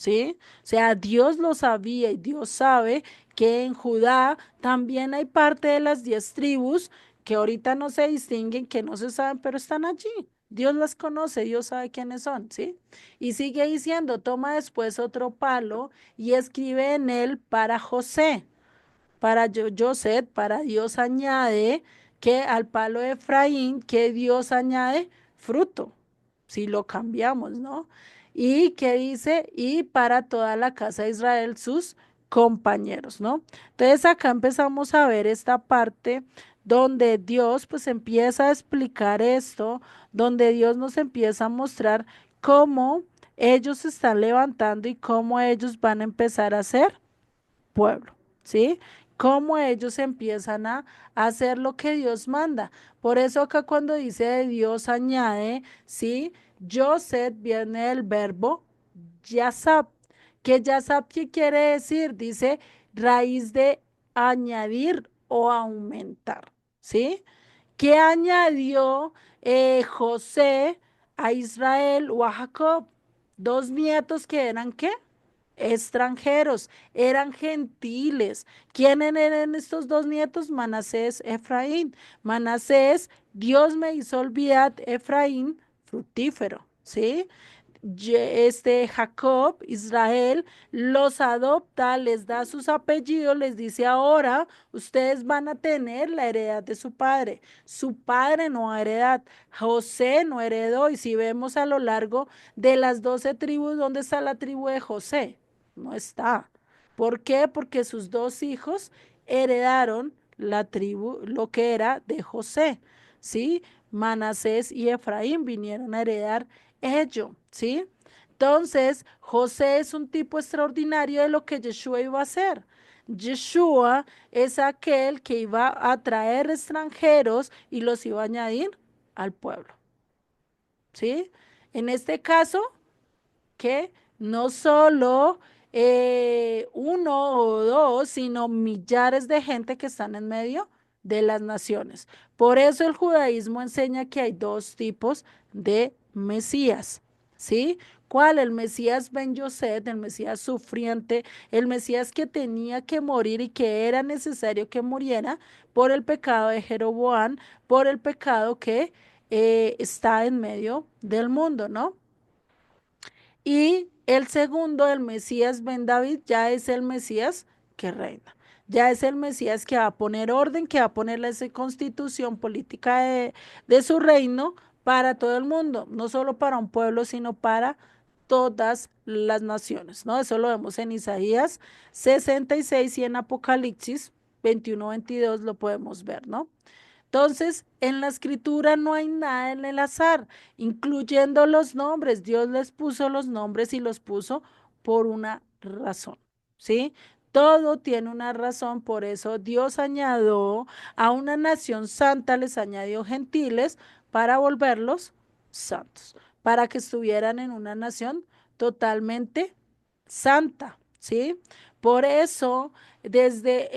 Speaker 1: ¿Sí? O sea, Dios lo sabía y Dios sabe que en Judá también hay parte de las 10 tribus que ahorita no se distinguen, que no se saben, pero están allí. Dios las conoce, Dios sabe quiénes son, ¿sí? Y sigue diciendo, toma después otro palo y escribe en él para José, para José, para Dios añade que al palo de Efraín, que Dios añade fruto, si lo cambiamos, ¿no? Y que dice, y para toda la casa de Israel, sus compañeros, ¿no? Entonces acá empezamos a ver esta parte donde Dios pues empieza a explicar esto, donde Dios nos empieza a mostrar cómo ellos se están levantando y cómo ellos van a empezar a ser pueblo, ¿sí? Cómo ellos empiezan a hacer lo que Dios manda. Por eso acá cuando dice de Dios añade, ¿sí? Yosef viene del verbo Yasab, que Yasab, ¿qué quiere decir? Dice raíz de añadir o aumentar, ¿sí? ¿Qué añadió José a Israel o a Jacob? Dos nietos que eran, ¿qué? Extranjeros, eran gentiles. ¿Quiénes eran estos dos nietos? Manasés, Efraín. Manasés, Dios me hizo olvidar, Efraín, fructífero, ¿sí? Jacob, Israel, los adopta, les da sus apellidos, les dice ahora, ustedes van a tener la heredad de su padre. Su padre no heredad, José no heredó. Y si vemos a lo largo de las 12 tribus, ¿dónde está la tribu de José? No está. ¿Por qué? Porque sus dos hijos heredaron la tribu, lo que era de José, ¿sí? Manasés y Efraín vinieron a heredar ello, ¿sí? Entonces, José es un tipo extraordinario de lo que Yeshua iba a hacer. Yeshua es aquel que iba a traer extranjeros y los iba a añadir al pueblo, ¿sí? En este caso, que no solo uno o dos, sino millares de gente que están en medio de las naciones. Por eso el judaísmo enseña que hay dos tipos de Mesías, ¿sí? ¿Cuál? El Mesías Ben Yosef, el Mesías sufriente, el Mesías que tenía que morir y que era necesario que muriera por el pecado de Jeroboam, por el pecado que está en medio del mundo, ¿no? Y el segundo, el Mesías Ben David, ya es el Mesías que reina. Ya es el Mesías que va a poner orden, que va a poner esa constitución política de su reino para todo el mundo, no solo para un pueblo, sino para todas las naciones, ¿no? Eso lo vemos en Isaías 66 y en Apocalipsis 21-22 lo podemos ver, ¿no? Entonces, en la escritura no hay nada en el azar, incluyendo los nombres. Dios les puso los nombres y los puso por una razón, ¿sí? Todo tiene una razón, por eso Dios añadió a una nación santa, les añadió gentiles para volverlos santos, para que estuvieran en una nación totalmente santa, ¿sí? Por eso, desde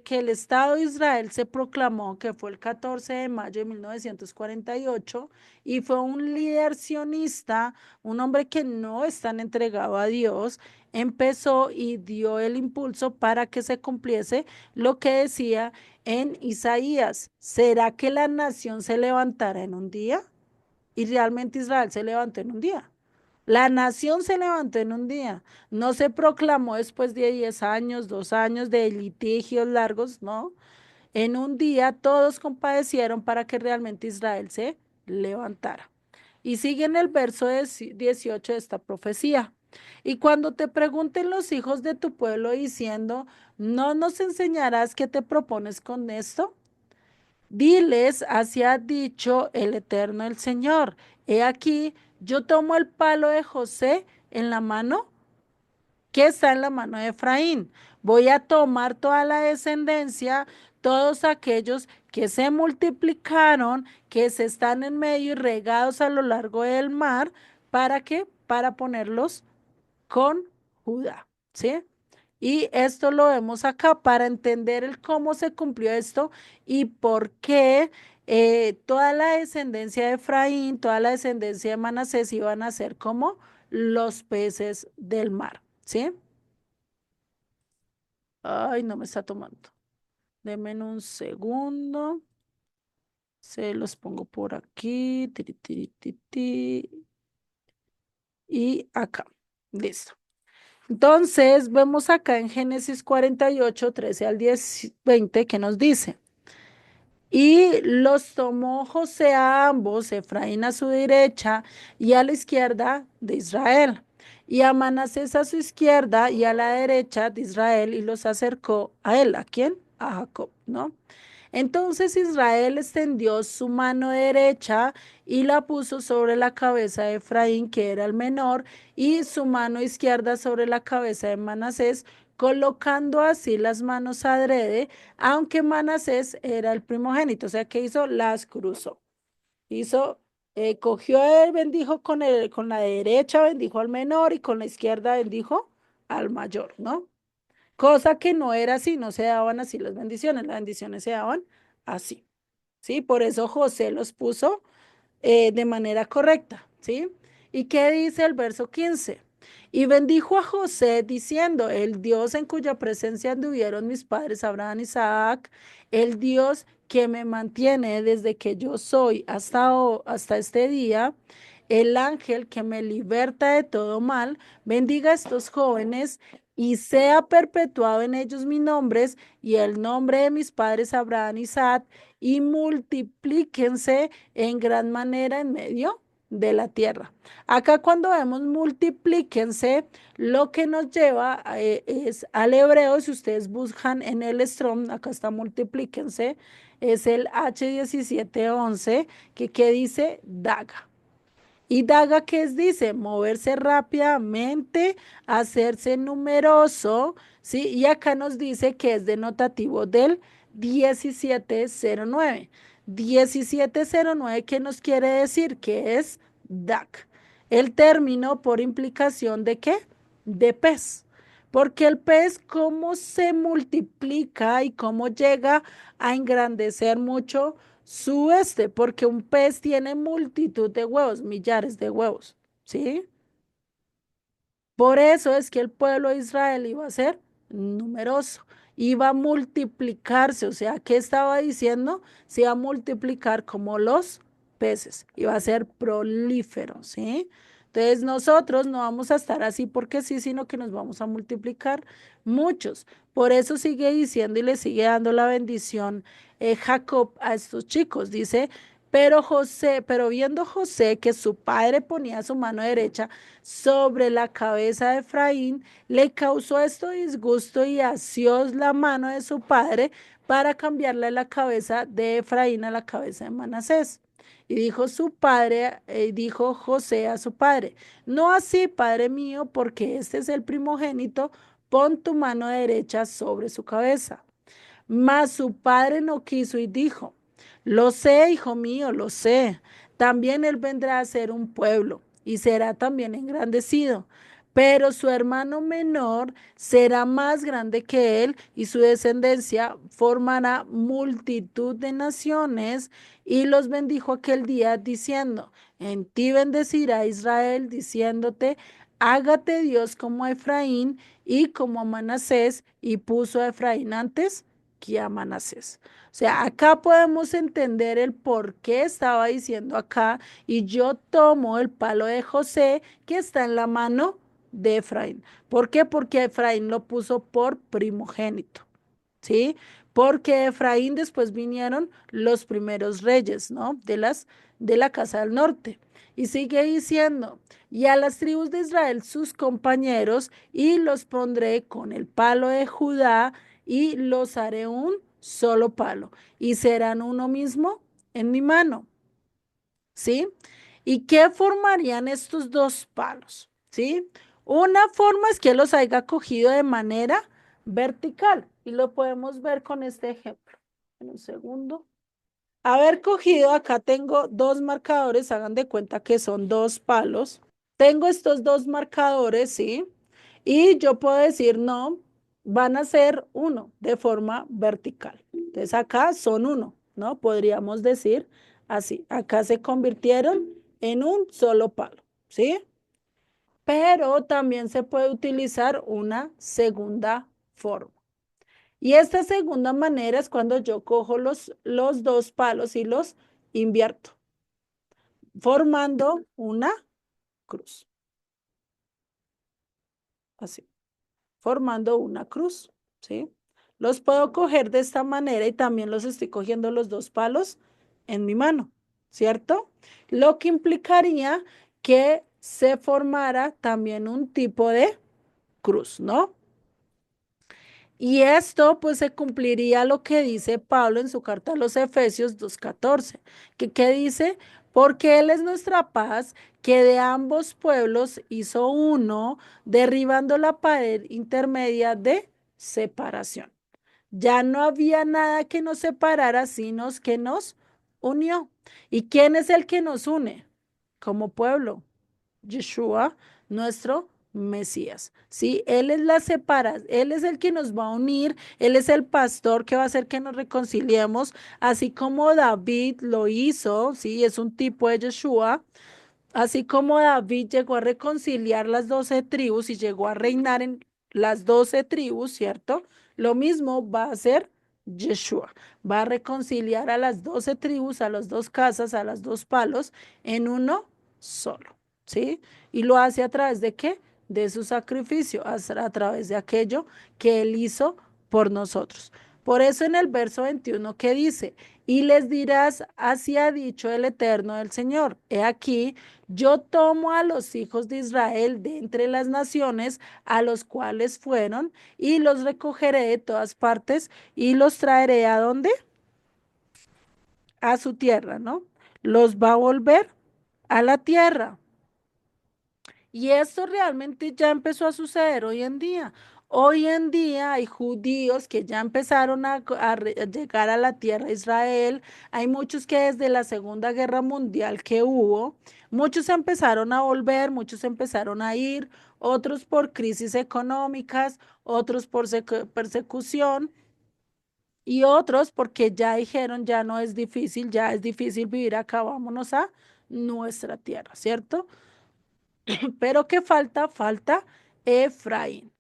Speaker 1: que el Estado de Israel se proclamó, que fue el 14 de mayo de 1948, y fue un líder sionista, un hombre que no es tan entregado a Dios, empezó y dio el impulso para que se cumpliese lo que decía en Isaías. ¿Será que la nación se levantará en un día? Y realmente Israel se levantó en un día. La nación se levantó en un día. No se proclamó después de 10 años, 2 años de litigios largos, no. En un día todos compadecieron para que realmente Israel se levantara. Y sigue en el verso 18 de esta profecía. Y cuando te pregunten los hijos de tu pueblo diciendo, ¿no nos enseñarás qué te propones con esto? Diles, así ha dicho el Eterno el Señor. He aquí, yo tomo el palo de José en la mano, que está en la mano de Efraín. Voy a tomar toda la descendencia, todos aquellos que se multiplicaron, que se están en medio y regados a lo largo del mar, ¿para qué? Para ponerlos con Judá, ¿sí? Y esto lo vemos acá para entender el cómo se cumplió esto y por qué toda la descendencia de Efraín, toda la descendencia de Manasés iban a ser como los peces del mar, ¿sí? Ay, no me está tomando. Denme un segundo. Se los pongo por aquí. Tiri, tiri, ti, ti, y acá. Listo. Entonces, vemos acá en Génesis 48 13 al 10 20 que nos dice, y los tomó José a ambos, Efraín a su derecha y a la izquierda de Israel, y a Manasés a su izquierda y a la derecha de Israel, y los acercó a él. ¿A quién? A Jacob, ¿no? Entonces Israel extendió su mano derecha y la puso sobre la cabeza de Efraín, que era el menor, y su mano izquierda sobre la cabeza de Manasés, colocando así las manos adrede, aunque Manasés era el primogénito. O sea, que hizo, las cruzó. Hizo, cogió él, bendijo con la derecha, bendijo al menor, y con la izquierda bendijo al mayor, ¿no? Cosa que no era así, no se daban así las bendiciones se daban así, ¿sí? Por eso José los puso de manera correcta, ¿sí? ¿Y qué dice el verso 15? Y bendijo a José diciendo, el Dios en cuya presencia anduvieron mis padres Abraham y Isaac, el Dios que me mantiene desde que yo soy hasta este día, el ángel que me liberta de todo mal, bendiga a estos jóvenes y sea perpetuado en ellos mi nombre y el nombre de mis padres Abraham y Isaac, y multiplíquense en gran manera en medio de la tierra. Acá cuando vemos multiplíquense, lo que nos lleva es al hebreo. Si ustedes buscan en el Strong, acá está multiplíquense, es el H1711, que dice daga. Y daga, ¿qué es? Dice, moverse rápidamente, hacerse numeroso, ¿sí? Y acá nos dice que es denotativo del 1709. 1709, ¿qué nos quiere decir? Que es DAC. El término por implicación de qué? De pez. Porque el pez, ¿cómo se multiplica y cómo llega a engrandecer mucho su porque un pez tiene multitud de huevos, millares de huevos, ¿sí? Por eso es que el pueblo de Israel iba a ser numeroso, iba a multiplicarse. O sea, ¿qué estaba diciendo? Se iba a multiplicar como los peces, iba a ser prolífero, ¿sí? Entonces nosotros no vamos a estar así porque sí, sino que nos vamos a multiplicar muchos. Por eso sigue diciendo y le sigue dando la bendición Jacob a estos chicos. Dice, pero viendo José que su padre ponía su mano derecha sobre la cabeza de Efraín, le causó esto disgusto y asió la mano de su padre para cambiarle la cabeza de Efraín a la cabeza de Manasés. Y dijo su padre, dijo José a su padre, no así, padre mío, porque este es el primogénito, pon tu mano derecha sobre su cabeza. Mas su padre no quiso y dijo, lo sé, hijo mío, lo sé. También él vendrá a ser un pueblo y será también engrandecido. pero su hermano menor será más grande que él y su descendencia formará multitud de naciones y los bendijo aquel día diciendo, en ti bendecirá Israel diciéndote, hágate Dios como a Efraín y como a Manasés y puso a Efraín antes que a Manasés. O sea, acá podemos entender el por qué estaba diciendo acá y yo tomo el palo de José que está en la mano de Efraín. ¿Por qué? Porque Efraín lo puso por primogénito, ¿sí? Porque Efraín después vinieron los primeros reyes, ¿no? De la casa del norte. Y sigue diciendo, y a las tribus de Israel sus compañeros, y los pondré con el palo de Judá, y los haré un solo palo, y serán uno mismo en mi mano. ¿Sí? ¿Y qué formarían estos dos palos? ¿Sí? Una forma es que los haya cogido de manera vertical y lo podemos ver con este ejemplo. En un segundo. Haber cogido, acá tengo dos marcadores, hagan de cuenta que son dos palos. Tengo estos dos marcadores, ¿sí? Y yo puedo decir, no, van a ser uno de forma vertical. Entonces acá son uno, ¿no? Podríamos decir así. Acá se convirtieron en un solo palo, ¿sí? Pero también se puede utilizar una segunda forma. Y esta segunda manera es cuando yo cojo los dos palos y los invierto, formando una cruz. Así, formando una cruz, ¿sí? Los puedo coger de esta manera y también los estoy cogiendo los dos palos en mi mano, ¿cierto? Lo que implicaría que se formara también un tipo de cruz, ¿no? Y esto pues se cumpliría lo que dice Pablo en su carta a los Efesios 2:14, que dice, porque Él es nuestra paz, que de ambos pueblos hizo uno, derribando la pared intermedia de separación. Ya no había nada que nos separara, sino que nos unió. ¿Y quién es el que nos une como pueblo? Yeshua, nuestro Mesías. Sí, Él es la separa, Él es el que nos va a unir, Él es el pastor que va a hacer que nos reconciliemos, así como David lo hizo, sí, es un tipo de Yeshua. Así como David llegó a reconciliar las 12 tribus y llegó a reinar en las 12 tribus, ¿cierto? Lo mismo va a hacer Yeshua. Va a reconciliar a las 12 tribus, a las dos casas, a las dos palos, en uno solo, ¿sí? Y lo hace a través de qué? De su sacrificio, a través de aquello que él hizo por nosotros. Por eso en el verso 21 que dice, y les dirás, así ha dicho el Eterno del Señor, he aquí, yo tomo a los hijos de Israel de entre las naciones a los cuales fueron y los recogeré de todas partes y los traeré a dónde? A su tierra, ¿no? Los va a volver a la tierra. Y esto realmente ya empezó a suceder hoy en día. Hoy en día hay judíos que ya empezaron a llegar a la tierra de Israel. Hay muchos que desde la Segunda Guerra Mundial que hubo, muchos empezaron a volver, muchos empezaron a ir, otros por crisis económicas, otros por persecución y otros porque ya dijeron, ya no es difícil, ya es difícil vivir acá, vámonos a nuestra tierra, ¿cierto? Pero ¿qué falta? Falta Efraín.